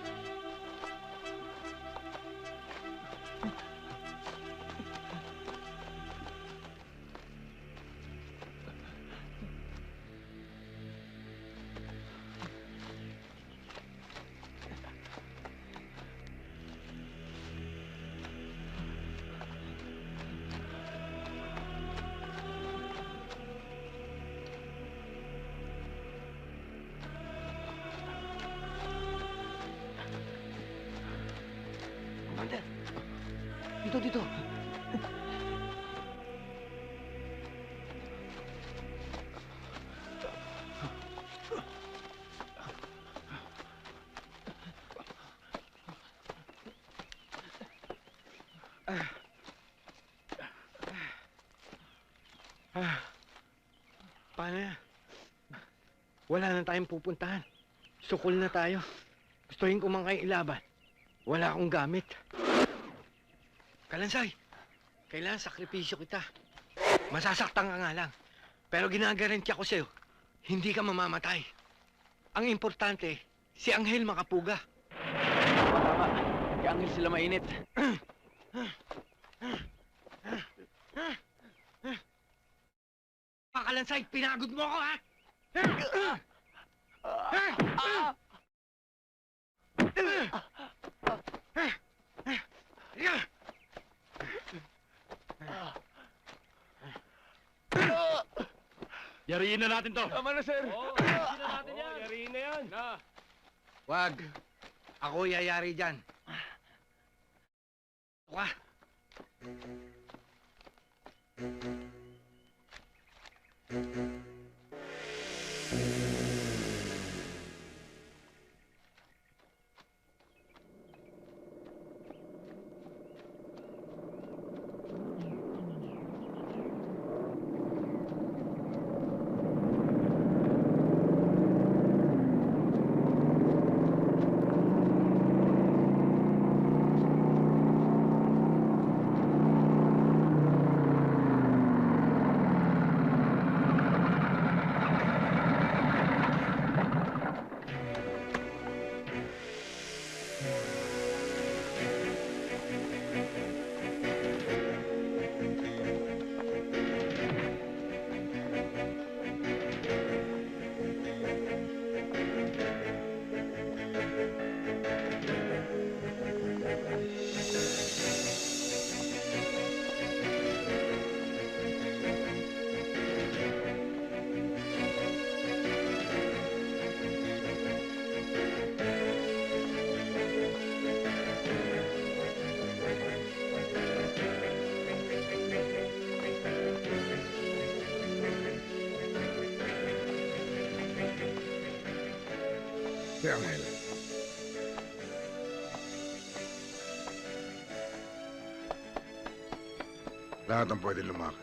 Commander! Dito! Paano yan? Wala na tayong pupuntahan. Sukol na tayo. Gustuhin ko man kayo ilaban. Wala akong gamit. Kalansay, kailangan sakripisyo kita. Masasaktan ka nga lang. Pero ginagarantiya ko sa'yo, hindi ka mamamatay. Ang importante, si Angel makapuga. Tama. Kay Angel sila mainit. Kalansay, pinagod mo ako, ha? Yariin na natin to. Tama na, sir. Oo, yariin na natin yan. Yariin na yan. Wag. Ako yayari dyan. Ka. Si Angel. Lahat ang pwede lumakad.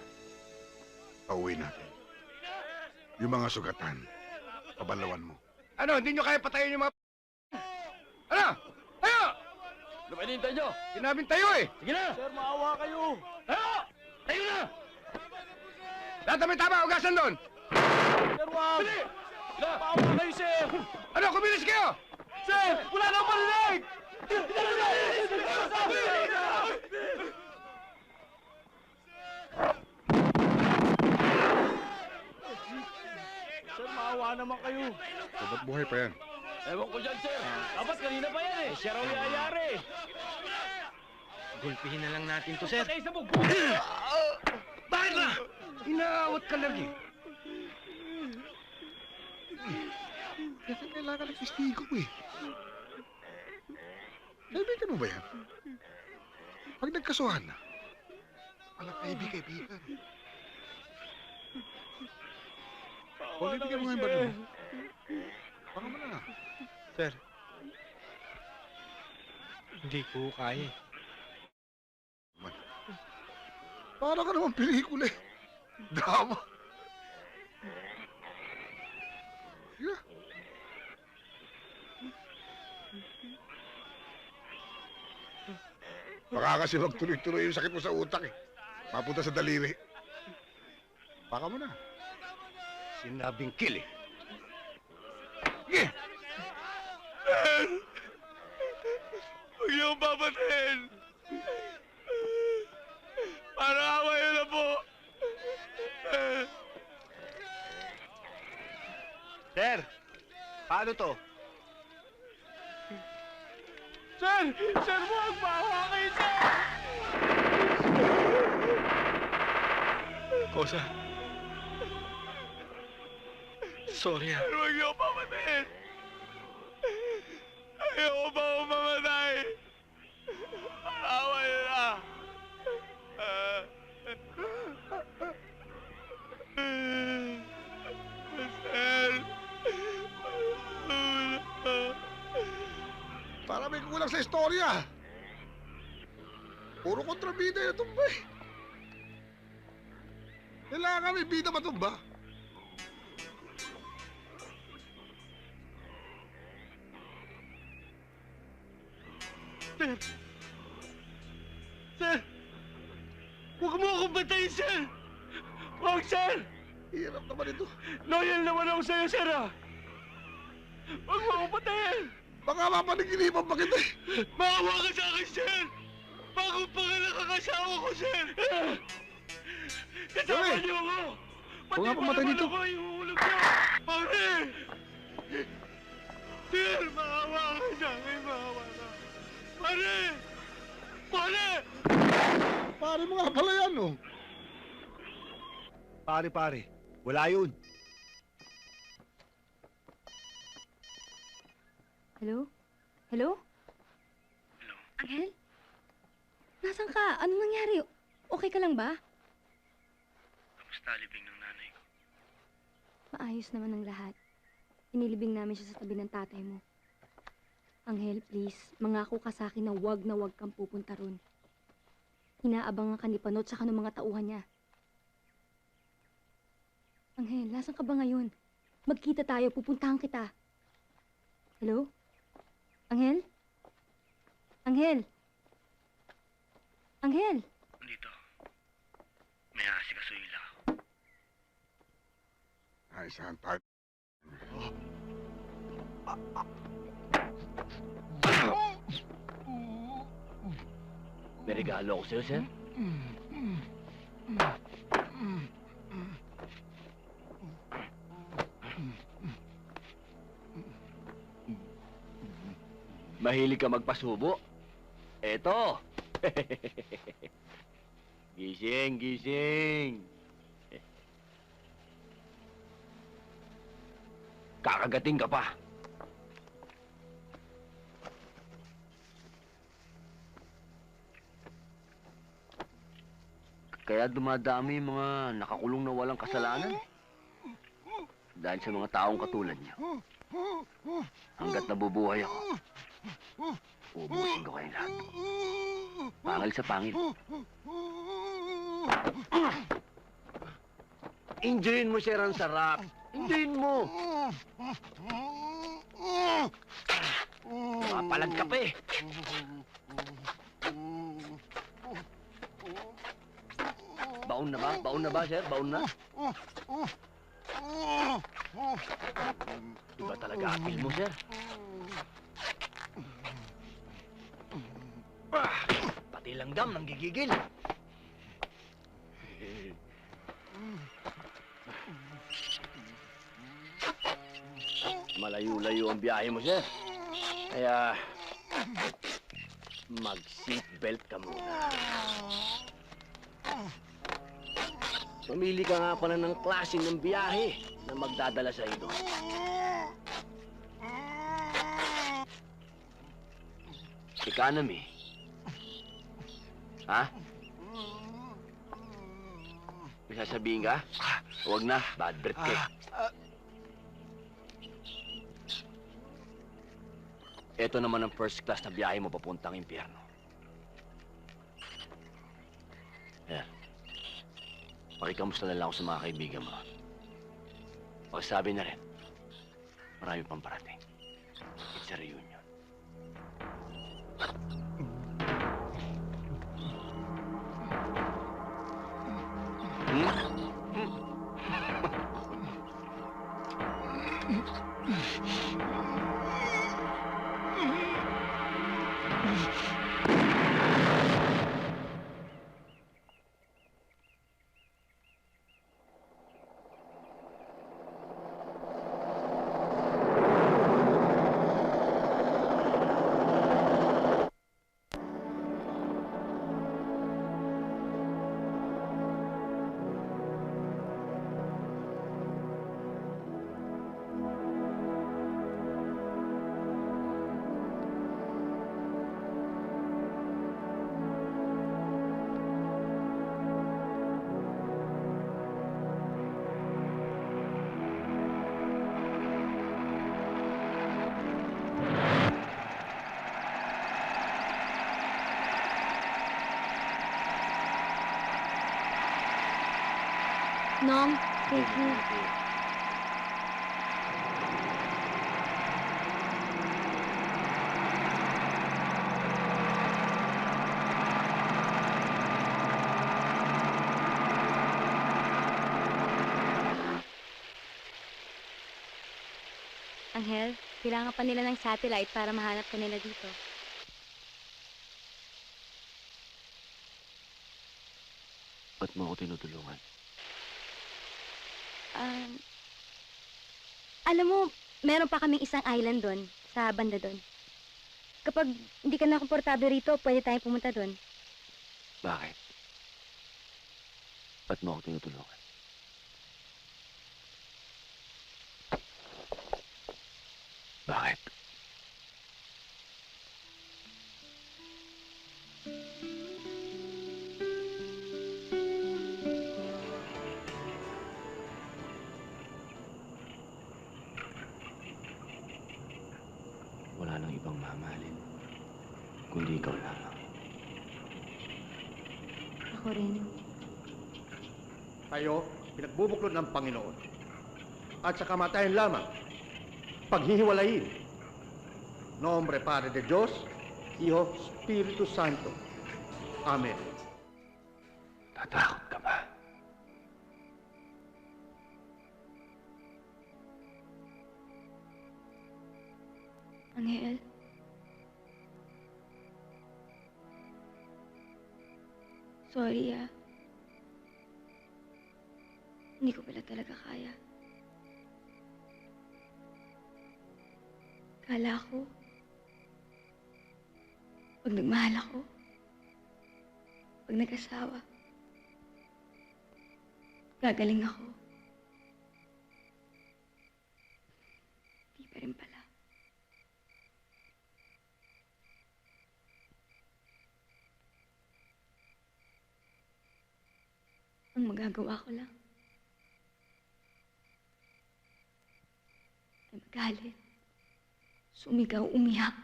Pauwi natin. Yung mga sugatan, pabalawan mo. Ano, hindi nyo kaya patayin yung mga... Ano? Tayo! Ano ba hinihintay nyo? Sinabing tayo eh! Sige na! Sir, maawa kayo. Tayo! Tayo na! Lahat na may tama, ugasan doon! Sir, wag. Bili! Maawa kayo, sir. Ano, kumilis kayo! Sir, wala nang marinig. Sir, maawa naman kayo. Ba't buhay pa yan? Ewan ko dyan, sir. Dapat kanina pa yan eh. Siya raw yayari. Gulpihin na lang natin to, sir. Patay sa bug. Bakit ba? Inaawat ka lang eh. Kasi kailangan ng testigo eh. Kaibigan mo ba yan? Pag nagkasuhan na, walang kaibigan. Huwag ibigay mo nga yung baril mo. Baka mo na. Sir, hindi ko kaya. Para ka naman pelikula eh. Drama. Yeah. Baka kasi magtuloy-tuloy yung sakit mo sa utak eh. Mapunta sa daliri. Baka mo na. Sinabing kill eh. Sige! Huwag niyo akong papatayin. Para away na po. Sir, paano to? Sir! Sir, huwag maawa kayo, sir! Kosa. Sorry ah. Sir, huwag niyo akong papatayin. Ayoko pa akong mamatay. Para away na. Sir! Para may kulang sa istorya. Puro kontrabida yung tumba eh. Kailangan may bida matumba. Sir! Sir! Huwag mo akong batayin, sir! Huwag, sir! Hirap naman ito. Loyal naman ako sa'yo, sir, ah! Huwag mo akong patayin! Baka mapanaginipan pa kita eh. Maawa ka sa akin, sir! Bago pa nga nakakasawa ko, sir! Kasama Sir! niyo ako! Huwag nga pamatay nito. Pati mga ihuhulog niyo! Pare! Sir, maawa ka sa akin, maawa ka! Pare! Pare! Pare mo nga pala yan, oh. Pare, wala yun. Hello? Hello? Angel? Nasaan ka? Anong nangyari? Okay ka lang ba? Kamusta libing ng nanay ko? Maayos naman ang lahat. Inilibing namin siya sa tabi ng tatay mo. Angel, please, mangako ka sa akin na wag kang pupunta ron. Inaabangan ka ni Panot sa ng mga tauhan niya. Angel, nasan ka ba ngayon? Magkita tayo, pupuntahan kita. Hello? Angel? Angel? Angel? Dito. May aasikasuhin lang ako. Ay, saan tayo? May regalo ako sa'yo, sir. Mahilig ka magpasubo? Eto! Gising, gising! Kakagating ka pa. Kaya dumadami yung mga nakakulong na walang kasalanan. Dahil sa mga taong katulad niyo. Hanggat nabubuhay ako, ubusin ko kayo lahat. Pangil sa pangil. Enjoyin mo, sir, ang sarap. Enjoyin mo. Mapalag ka pa eh. Baon na ba? Baon na ba, sir? Baon na? Iba talaga apil mo, sir. Pati langgam nang gigigil. Malayo-layo ang biyahe mo, sir. Kaya, mag-seatbelt ka muna. Pamili ka nga pala ng klase ng biyahe na magdadala sa iyo. Economy. Ha? May sasabihin ka? Huwag na, bad breath ka. Ito naman ang first class na biyahe mo papuntang impyerno. Yan. Pakikamusta na lang ako sa mga kaibigan mo. Pagsabi na rin, marami pang parating. It's a reunion. Nong, thank you. Angel, kailangan pa nila ng satellite para mahanap ka nila dito. Ba't mo ako tinutulungan? Alam mo, meron pa kaming isang island doon, sa banda doon. Kapag hindi ka na komportable rito, pwede tayong pumunta doon. Bakit? Ba't mo ako tinutulungan? Bakit? wala nang ibang mamahalin, kundi ikaw lamang. Ako rin. Tayo, pinagbubuklod ng Panginoon. At sa kamatayan lamang, paghihiwalayin. Nombre Padre de Dios, Hijo, Espiritu Santo. Amen. Tatakot ka ba? Angel. Sorry ah. Hindi ko pala talaga kaya. Kala ko, pag nagmahal ako, pag nag-asawa, gagaling ako. Di pa rin pala. Ang magagawa ko lang ay magalit, sumigaw, umiyak.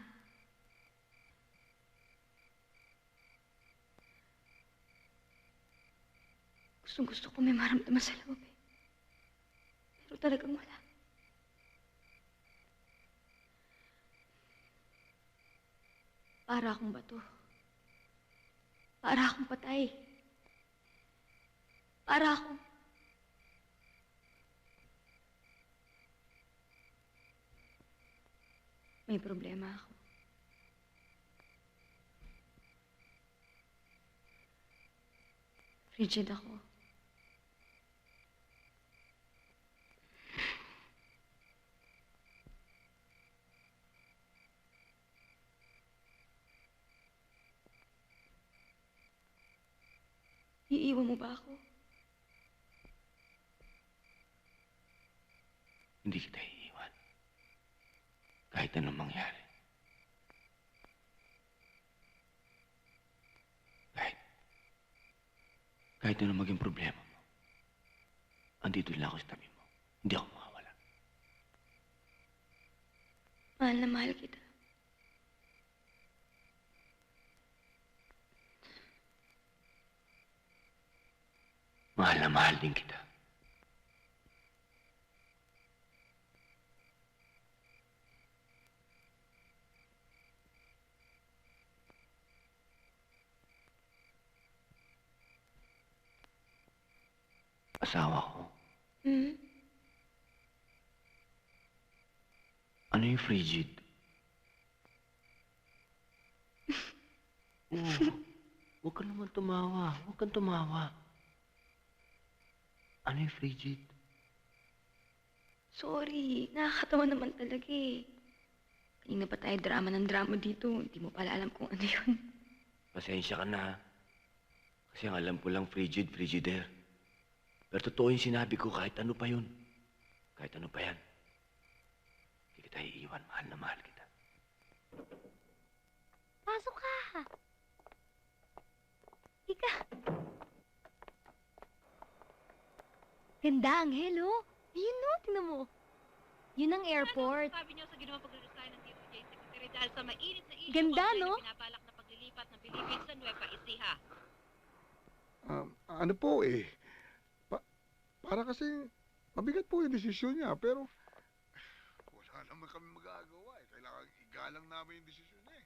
Gusto ko may maramdaman sa loob eh. Pero talagang wala. Para akong bato. Para akong patay. Para akong... May problema ako. Rigid ako. Iiwan mo ba ako? Hindi kita iiwan. Kahit anong mangyari. Kahit anong maging problema mo. Andito lang ako sa tabi mo. Hindi ako mawawala. Mahal na mahal kita. Mahal na mahal din kita. Asawa ko. Hmm? Ano yung frigid? Huwag ka naman tumawa. Huwag kang tumawa. Ano yung frigid? Sorry, nakakatawa naman talaga eh. Kanina pa tayo drama ng drama dito. Hindi mo pala alam kung ano yun. Pasensya ka na. Kasi ang alam ko lang frigid, frigidaire. Pero totoo yung sinabi ko kahit ano pa yun. Kahit ano pa yan. Hindi kita iiwan. Mahal na mahal kita. Pasok ka! Ika! Ganda, Angel, oh. Yun, no? Tingnan mo. Yun ang airport. Ano sabi niyo sa ginawang pagre-resign ng DOJ Secretary dahil sa mainit na issue Ganda, kaugnay no? ng pinabalak na paglilipat ng Bilibid sa Nueva Ecija? Ano po eh, para kasi mabigat po yung desisyon niya, pero wala naman kami magagawa eh. Kailangan igalang namin yung desisyon niya eh.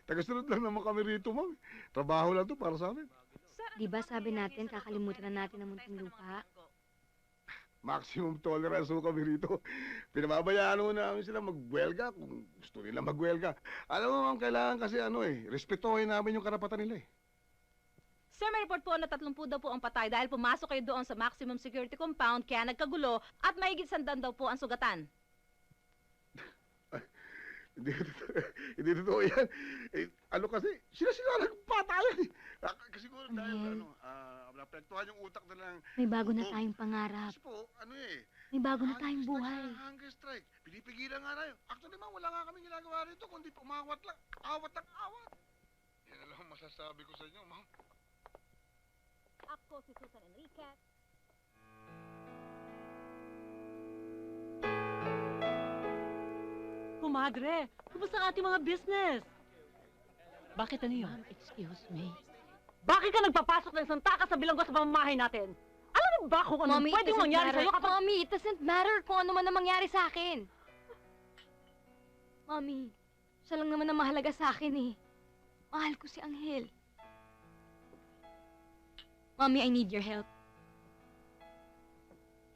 Tagasunod lang naman kami rito, ma'am. Trabaho lang to para sa amin. Di ba sabi natin, kakalimutan na natin ang munting lupa? Maximum tolerance ho kami rito. Pinababayaan ho namin sila magwelga kung gusto nila magwelga. Alam mo, ma'am, kailangan kasi respetuhin namin yung karapatan nila eh. Sir, may report po na 30 daw po ang patay dahil pumasok kayo doon sa maximum security compound kaya nagkagulo at mahigit 100 daw po ang sugatan. Hindi totoo yan. Eh, kasi, sila nagpatayan eh. Kasi siguro dahil, napektuhan yung utak na lang. May bago na tayong pangarap. Kasi po, May bago na tayong buhay. Hunger strike. Pinipigilan nga tayo. Actually, ma'am, wala nga kami ginagawa rito, kundi umawat lang. Awat lang awat. Yan lang ang masasabi ko sa inyo, ma'am. Ako si Susan Enriquez. kumadre. Kumusta ang ating mga business? Bakit ano yun? Excuse me. Bakit ka nagpapasok ng isang takas sa bilanggo sa pamamahay natin? Alam mo ba kung ano Mommy, pwedeng mangyari sa'yo kapag... Mommy, it doesn't matter kung ano man ang mangyari sa akin. Mommy, siya lang naman ang mahalaga sa akin eh. Mahal ko si Anghel. Mommy, I need your help.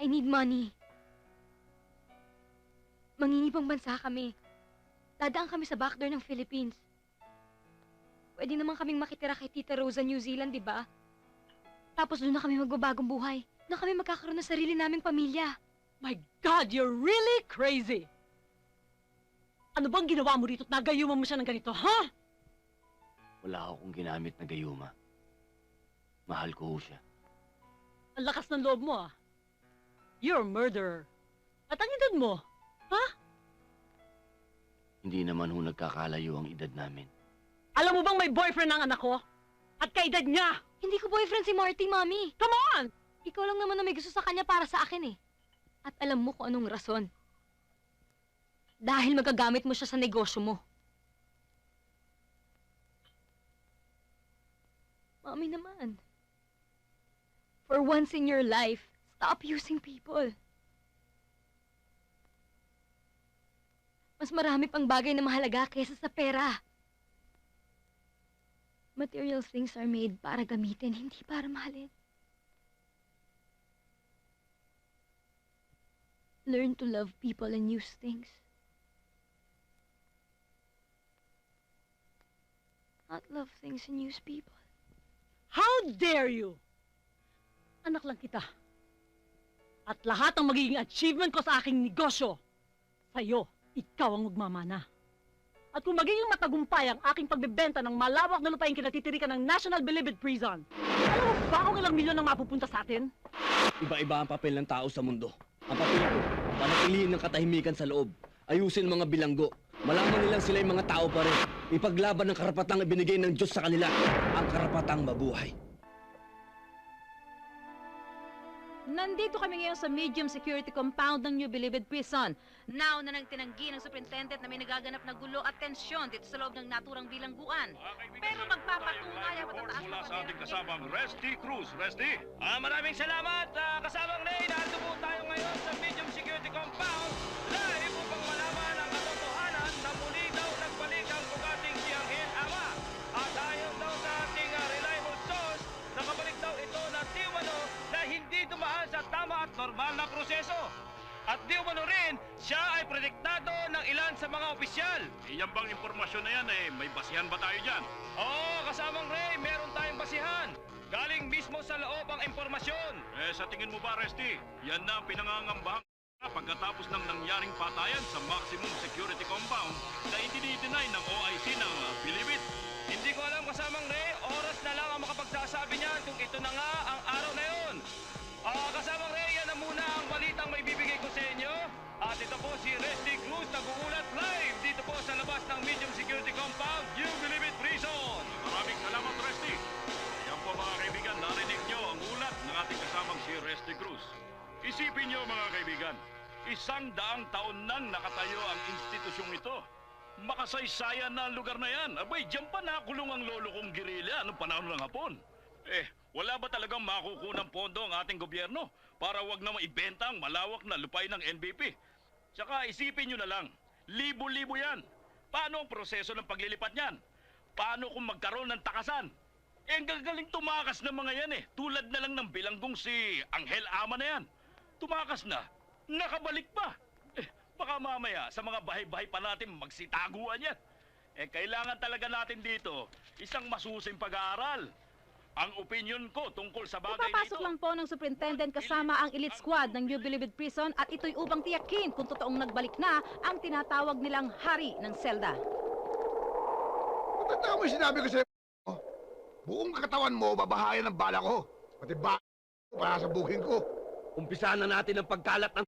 I need money. Mangingibang bansa kami. Dadaan kami sa backdoor ng Philippines. Pwede naman kaming makitira kay Tita Rosa, New Zealand, di ba? Tapos doon na kami magbabagong buhay. Doon na kami magkakaroon ng sarili naming pamilya. My God, you're really crazy! Ano bang ginawa mo rito at nagayuman mo siya ng ganito, ha? Wala akong ginamit na gayuma. Mahal ko ho siya. Ang lakas ng loob mo, ah. You're a murderer. At ang edad mo, ha? Hindi naman ho nagkakalayo ang edad namin. Alam mo bang may boyfriend ang anak ko? At kaedad niya! Hindi ko boyfriend si Marty, Mommy. Come on! Ikaw lang naman na may gusto sa kanya para sa akin eh. At alam mo kung anong rason. Dahil magagamit mo siya sa negosyo mo. Mommy naman. For once in your life, stop using people. Mas marami pang bagay na mahalaga kaysa sa pera. Material things are made para gamitin, hindi para mahalin. Learn to love people and use things. Not love things and use people. How dare you! Anak lang kita. At lahat ng magiging achievement ko sa aking negosyo, sa'yo, ikaw ang magmamana. At kung magiging matagumpay ang aking pagbebenta ng malawak na lupain kinatitirikan ng National Bilibid Prison, alam mo ba kung ilang milyon ang mapupunta sa atin? Iba-iba ang papel ng tao sa mundo. Ang papel ko, panatilihin ng katahimikan sa loob. Ayusin mga bilanggo. Malaman nilang sila yung mga tao pa rin. Ipaglaban ng karapatang ibinigay ng Diyos sa kanila. Ang karapatang mabuhay. Nandito kami ngayon sa medium security compound ng New Bilibid Prison. Now na nang tinanggi ng superintendent na may nagaganap na gulo at tensyon dito sa loob ng naturang bilangguan. Pero magpapatunay ang matataas mula na sa ating kasamang Resty Cruz. Resty? Maraming salamat, kasamang Ray. Nandito po tayo ngayon sa medium security compound. Live upang malaman ang katotohanan na muli daw nagbalik ang bukating si Anghel Ama. At ayon daw sa ating reliable source, nakabalik daw ito na tiwano na hindi dumaan sa tama at normal na proseso. At di umano rin, siya ay protektado ng ilan sa mga opisyal. Iyan bang impormasyon na yan may basihan ba tayo dyan? Oo, kasamang Ray, meron tayong basihan. Galing mismo sa loob ang impormasyon. Sa tingin mo ba, Resty, yan na ang pinangangambahan pagkatapos ng nangyaring patayan sa maximum security compound na idinidenay ng OIC ng Bilibid? Hindi ko alam, kasamang Ray, oras na lang ang makapagsasabi niyan kung ito na nga ang araw na yun. Kasamang Ray, yan na muna ang balitang may bibigay ko sa inyo. At ito po si Resty Cruz, nag-uulat live dito po sa labas ng medium security compound, New Bilibid Prison. Maraming salamat, Resty. Yan po mga kaibigan, narinig nyo ang ulat ng ating kasamang si Resty Cruz. Isipin nyo mga kaibigan, 100 taon nang nakatayo ang institusyong ito. Makasaysayan na ang lugar na yan. Abay, diyan pa nakulong ang lolo kong Guerrilla noong panahon ng Hapon. Wala ba talagang makukunang pondo ang ating gobyerno para wag na maibenta ang malawak na lupain ng NBP? Tsaka isipin nyo na lang, libo-libo yan. Paano ang proseso ng paglilipat niyan? Paano kung magkaroon ng takasan? Ang gagaling tumakas ng mga yan tulad na lang ng bilanggong si Anghel Ama na yan. Tumakas na, nakabalik pa. Baka mamaya sa mga bahay-bahay pa natin magsitaguan yan. Kailangan talaga natin dito isang masusing pag-aaral. Ang opinion ko tungkol sa bagay na ito... Ipapasok lang po ng superintendent kasama ang elite squad ng New Bilibid Prison at ito'y upang tiyakin kung totoong nagbalik na ang tinatawag nilang hari ng selda. Tanda mo yung sinabi ko sa'yo. Buong katawan mo, babahayan ng bala ko. Pati ba para sa bukin ko. Umpisahan na natin ang pagkalat ng...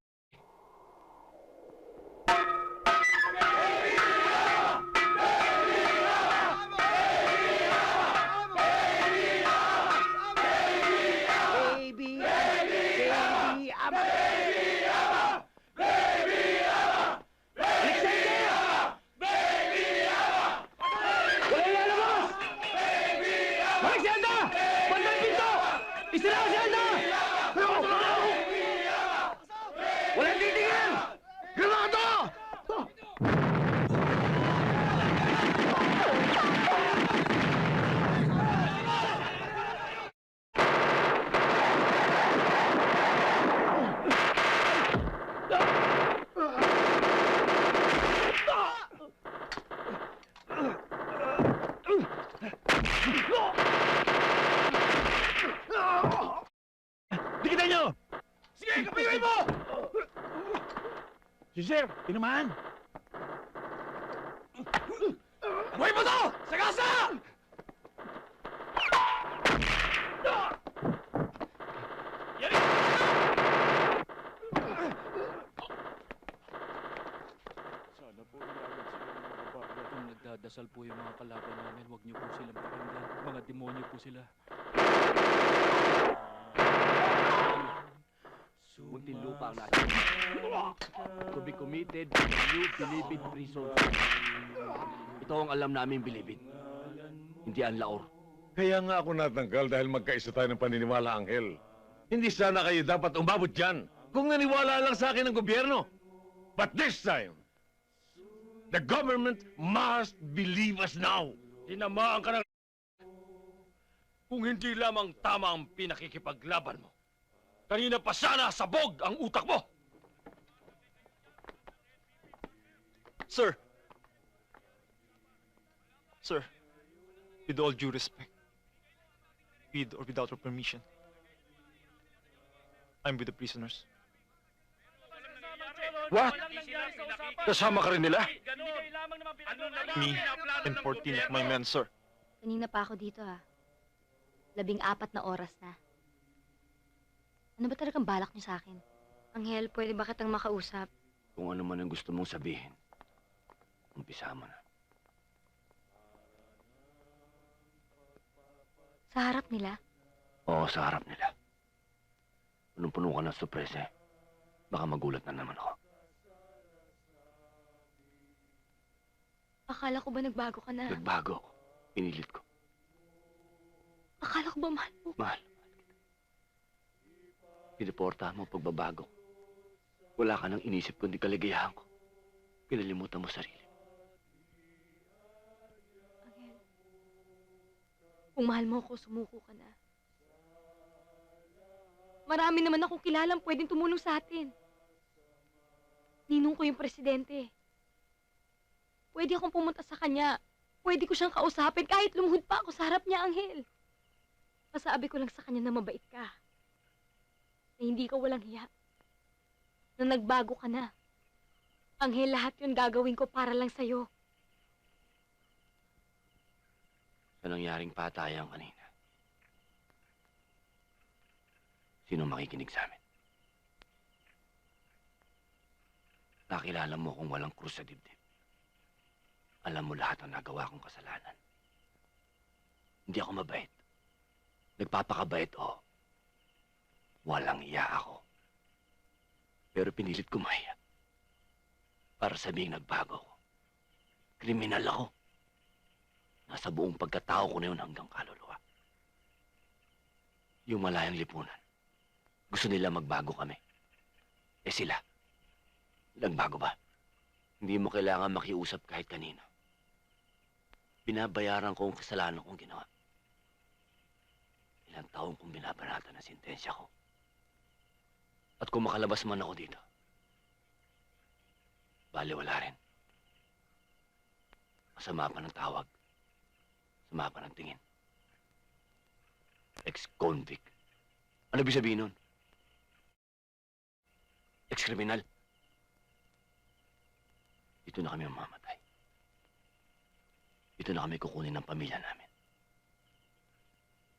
Walang titingin! Granado! Dikitan nyo! Sige, kapiwin mo! Si Sir, tinamaan. Buhay mo to! Sa kasa! Sana po ilagad sila ng mga babae. Kung nagdadasal po yung mga kalaban namin, huwag niyo po silang pakinggan. Mga demonyo po sila. Muntinlupa ang natin. To be committed to the new Bilibid prison. Ito ang alam namin, Bilibid. Hindi ang laor. Kaya nga ako natanggal dahil magkaisa tayo ng paniniwala, Anghel. Hindi sana kayo dapat umabot dyan kung naniwala lang sa akin ng gobyerno. But this time, the government must believe us now. Tinamaan ka ng... Kung hindi lamang tama ang pinakikipaglaban mo. Kanina pa sana sabog ang utak mo! Sir! Sir, with all due respect, with or without your permission, I'm with the prisoners. What? Kasama ka rin nila? Me and 14 of my men, sir. Kanina pa ako dito, ha. 14 na oras na. Ano ba talagang balak niyo sa akin? Anghel, pwede ba kitang makausap? Kung ano man ang gusto mong sabihin, umpisa mo na. Sa harap nila? Oo, sa harap nila. Punong-puno ka ng sorpresa. Baka magulat na naman ako. Akala ko ba nagbago ka na? Nagbago ako. Pinilit ko. Akala ko ba mahal mo? Mahal. Piniportahan mo ang pagbabago. Wala ka nang inisip kundi kaligayahan ko. Kinalimutan mo sarili. Anghel, kung mahal mo ako, sumuko ka na. Marami naman akong kilalang pwedeng tumulong sa atin. Ninong ko yung presidente. Pwede akong pumunta sa kanya. Pwede ko siyang kausapin kahit lumuhod pa ako sa harap niya, Anghel. Masabi ko lang sa kanya na mabait ka. Na hindi ka walang hiya. Na nagbago ka na. Anghel, lahat yun gagawin ko para lang sa'yo. Sa nangyaring patayan kanina, sino makikinig sa amin? Nakilala mo kung walang krus sa dibdib. Alam mo lahat ang nagawa kong kasalanan. Hindi ako mabait. Nagpapakabait, oo. Walang iya ako. Pero pinilit ko mahiya. Para sabihin nagbago ako. Kriminal ako. Nasa buong pagkatao ko na yun hanggang kaluluwa. Yung malayang lipunan. Gusto nila magbago kami. Eh sila. Nagbago ba? Hindi mo kailangan makiusap kahit kanino. Binabayaran ko ang kasalanan kong ginawa. Ilang taong kong binabanatan ang sentensya ko. At kung makalabas man ako dito, baliwala rin. Masama pa ng tawag. Masama pa ng tingin. Ex-convict. Ano ibig sabihin nun? Ex-kriminal. Dito na kami mamamatay. Dito na kami kukunin ng pamilya namin.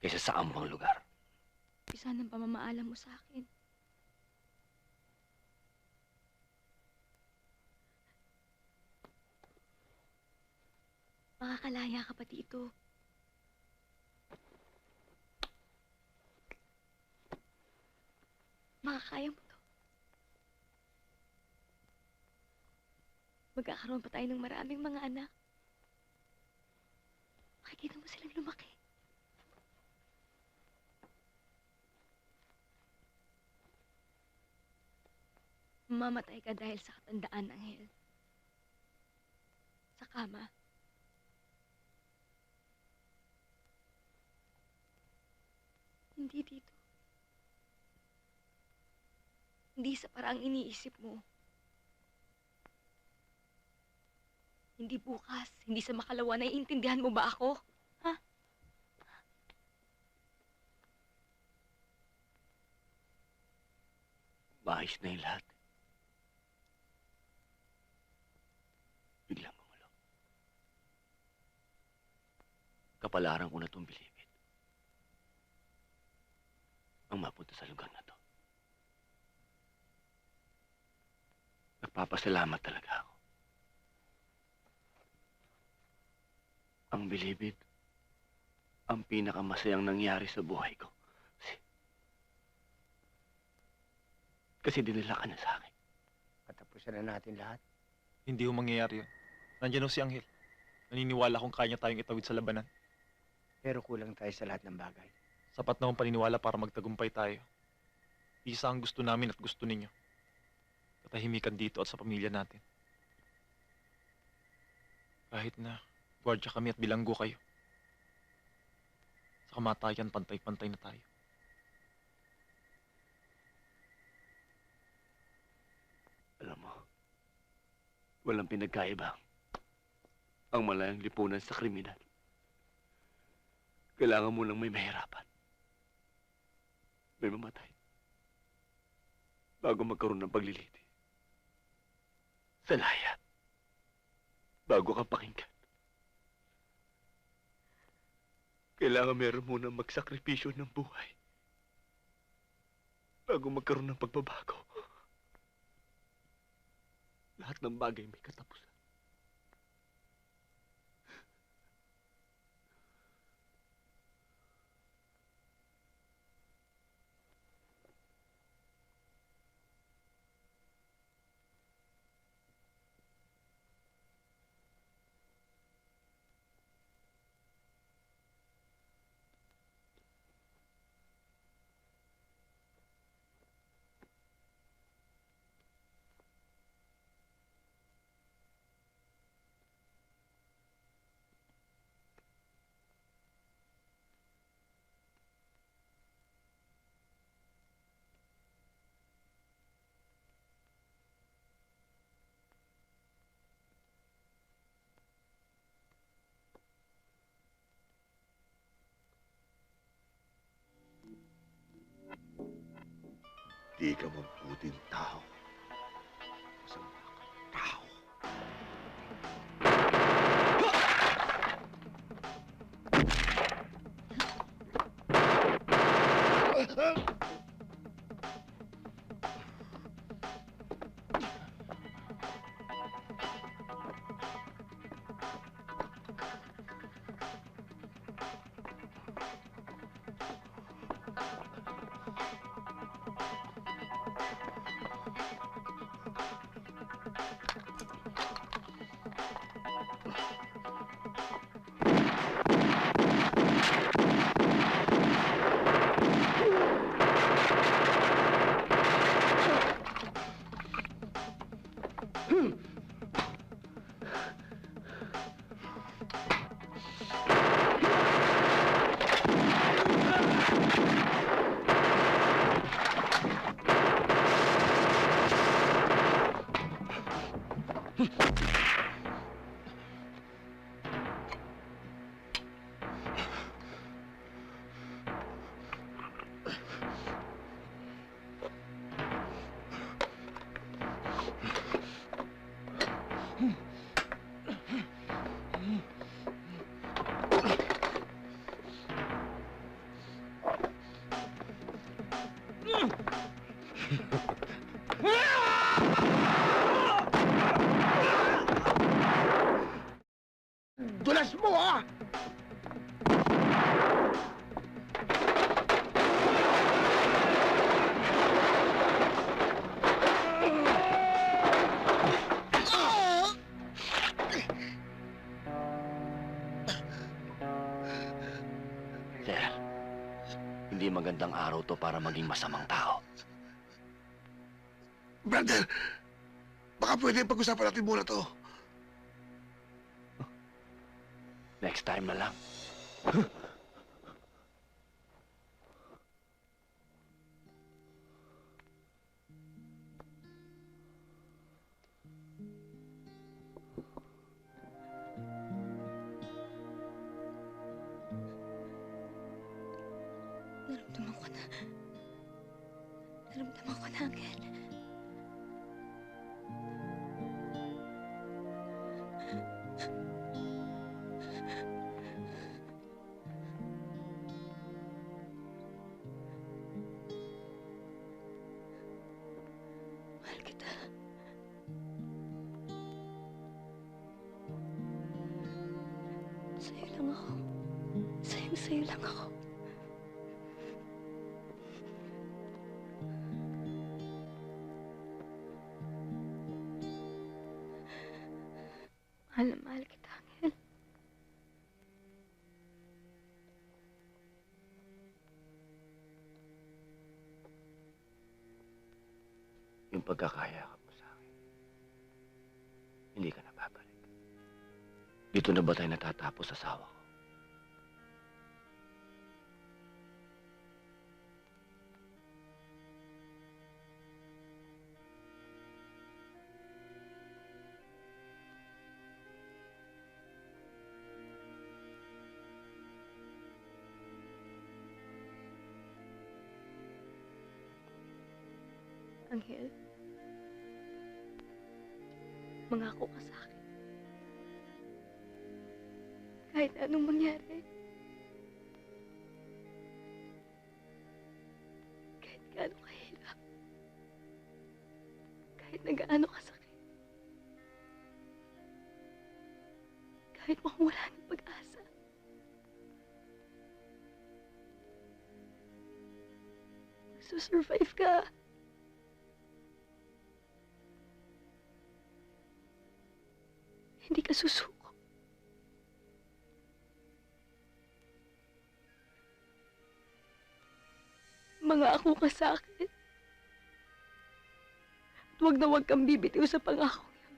Kaysa sa ambang lugar. Isa ng pamamaalam mo sa akin. Makakalaya ka pa dito. Makakaya mo to. Magkakaroon pa tayo ng maraming mga anak. Makikita mo silang lumaki. Mamamatay ka dahil sa katandaan, Anghel. Sa kama. Hindi dito. Hindi sa parang iniisip mo. Hindi bukas, hindi sa makalawa. Naiintindihan mo ba ako? Ha? Maayos na yung lahat. Biglang gumulo. Kapalaran ko na itong bilibid. Ang mapunta sa lugar na to. Nagpapasalamat talaga ako. Ang bilibid, ang pinakamasayang nangyari sa buhay ko. Kasi dinala ka na sa akin. Katapusan na natin lahat. Hindi ho mangyayari yun. Nandiyan ho si Anghel. Naniniwala kung kaya niya tayong itawid sa labanan. Pero kulang tayo sa lahat ng bagay. Sapat na hong paniniwala para magtagumpay tayo. Isa ang gusto namin at gusto ninyo. Katahimikan dito at sa pamilya natin. Kahit na gwardya kami at bilanggo kayo. Sa kamatayan, pantay-pantay na tayo. Alam mo, walang pinagkaiba ang malayang lipunan sa kriminal. Kailangan mo lang may mahirapan. May mamatay. Bago magkaroon ng pagliliti. Sa laya. Bago kang pakinggan. Kailangan meron muna magsakripisyo ng buhay. Bago magkaroon ng pagbabago. Lahat ng bagay may katapusan. Di ka mabuting tao. Masama ka tao. Dulas mo, ha? Sir, hindi magandang araw to para maging masamang tao. Brother, baka pwede pag-usapan natin muna to. Next time na lang. Naramdaman ko na. Naramdaman ko na, Angel. Mahal kita. Sa'yo lang ako. Sa'yo lang ako. Mahal na mahal kita, Angel. Yung pagkakayakap mo sa akin, hindi ka na babalik. Dito na ba tayo natatapos sa asawa ko? Angel, mangako ka sa akin. Kahit anong mangyari. Kahit gaano kahirap. Kahit nagaano kasakit. Kahit mukhang wala ng pag-asa. Magsusurvive ka. Hindi ka susuko. Mangako ka sa akin. At huwag na huwag kang bibitiw sa pangako yan.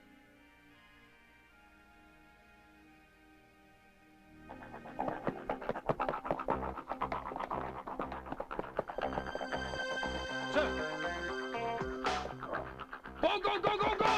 Sir! Go, go, go, go, go!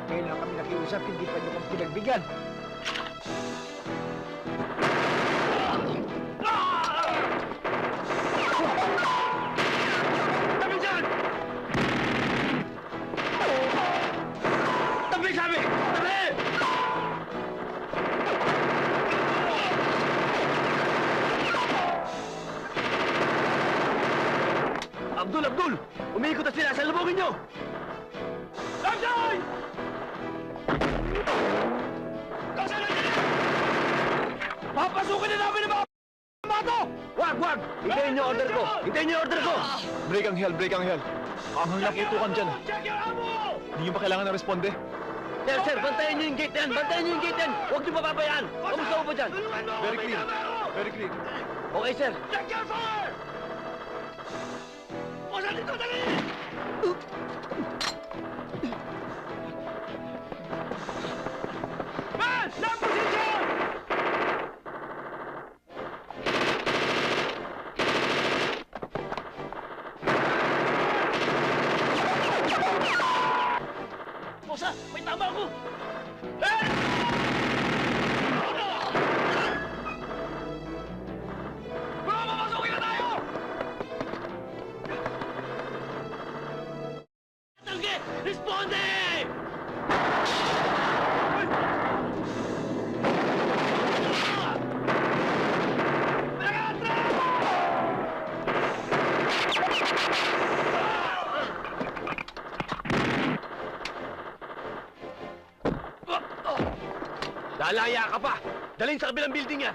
Ngayon lang kami nakiusap, hindi pa niyo kami pinagbigyan. Tabi dyan! Tabi sabi! Tabi! Abdul! Umiikot na sila! Salubungin nyo! Abdoy! Nasaan na nila? Papasukin na namin ang mga bato! Wag! Hintayin niyo order ko! Hintayin niyo order ko! Break ang hell! Anghang na putukan dyan. Check your ammo! Hindi nyo ba kailangan na responde? Sir! Bantayan niyo yung gate yan! Bantayan niyo yung gate yan! Huwag niyo papabayaan! Kamusta ko ba dyan? Very clear. Very clear. Okay, sir. Check your fire! O, saan dito? Dali! Man! Stand position! Bosa, may tama ako! Bro, mamasukin na tayo! Tangge! Responde! Lalaya ka pa! Dalhin sa kabilang building yan!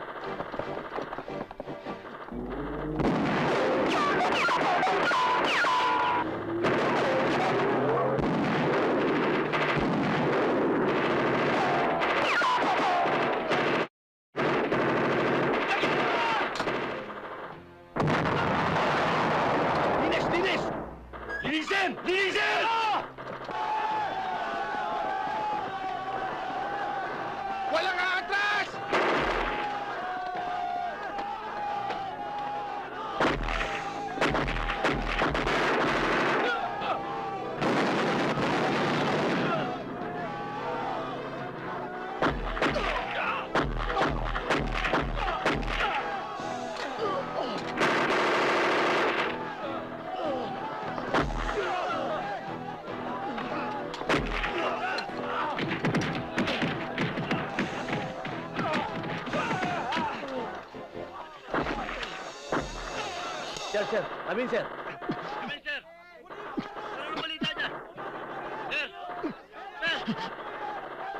Linis! Linis! Linisin! Linisin! Walang aatras! Sir, sir. Amin, sir. Amin, sir. Ano ang balita dyan? Sir! Sir!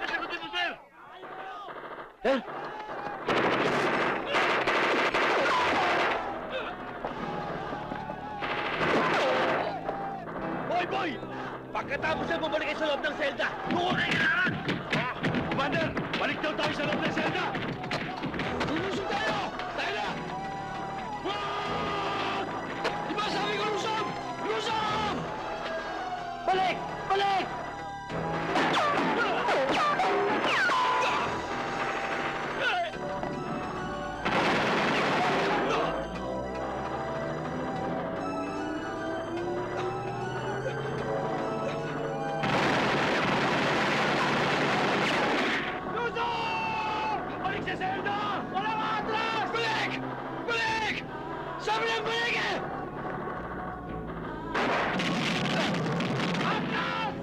Kasagutin mo, sir! Sir? Boy, boy! Pagkatapos na bumalik kayo sa loob ng selda, doon kayo kailangan! Commander! Balik daw tayo sa loob ng selda! Lulusog tayo! Tayo na! Diba sabi ko lusog? Lusog! Balik! Balik! Balik sa selda! Walang atras! Balik! Balik! Sabi lang balik eh! Atras!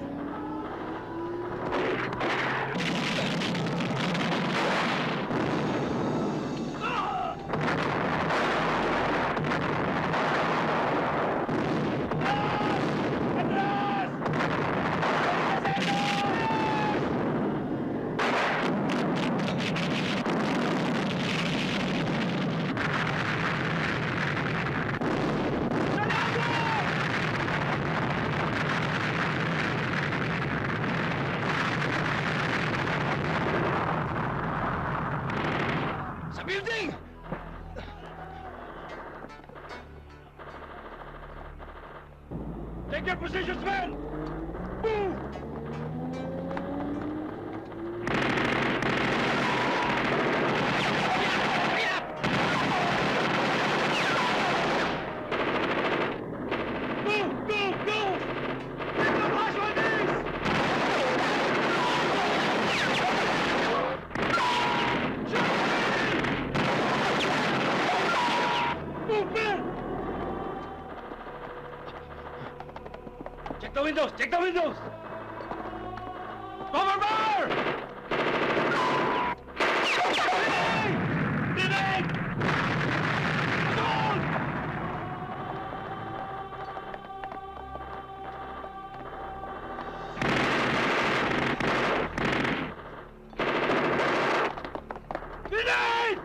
Sa building! Take your positions, men! Move! Move! Move! Move! Get the casualties! Movement! Check the windows! Check the windows! Cover fire! Dinig! Assault! Dinig!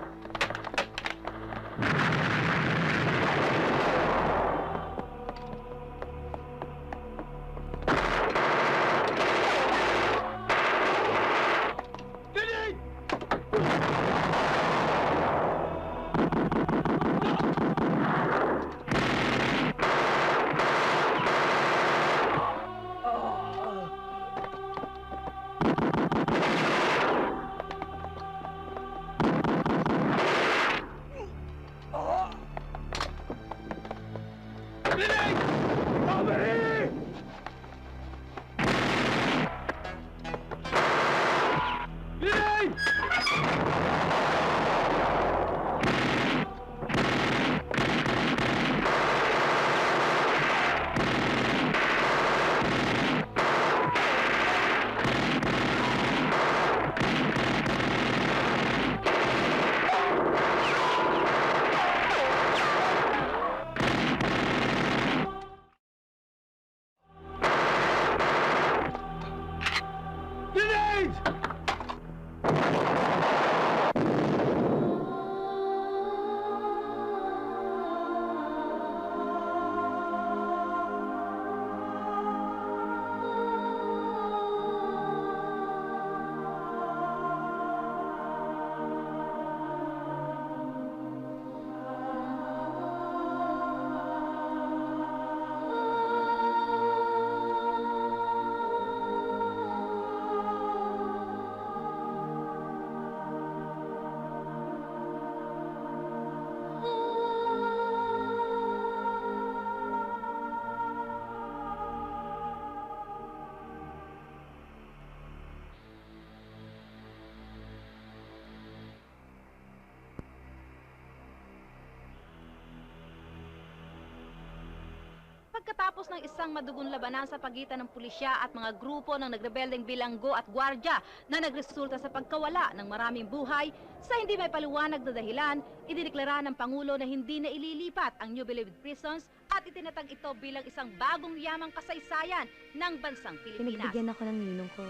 pagkatapos ng isang madugong labanan sa pagitan ng pulisya at mga grupo ng nagrebeldeng bilanggo at gwardya na nagresulta sa pagkawala ng maraming buhay, sa hindi may paliwanag na dahilan, idineklara ng Pangulo na hindi na ililipat ang New Bilibid Prisons at itinatag ito bilang isang bagong yamang kasaysayan ng bansang Pilipinas. Pinagbigyan ako ng ninong ko.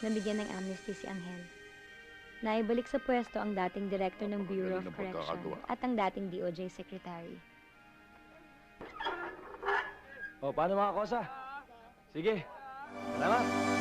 Nabigyan ng amnesty si Angel. Naibalik sa pwesto ang dating director ng Bureau of Correction at ang dating DOJ Secretary. O, paano mga kosa? Sige. Salamat.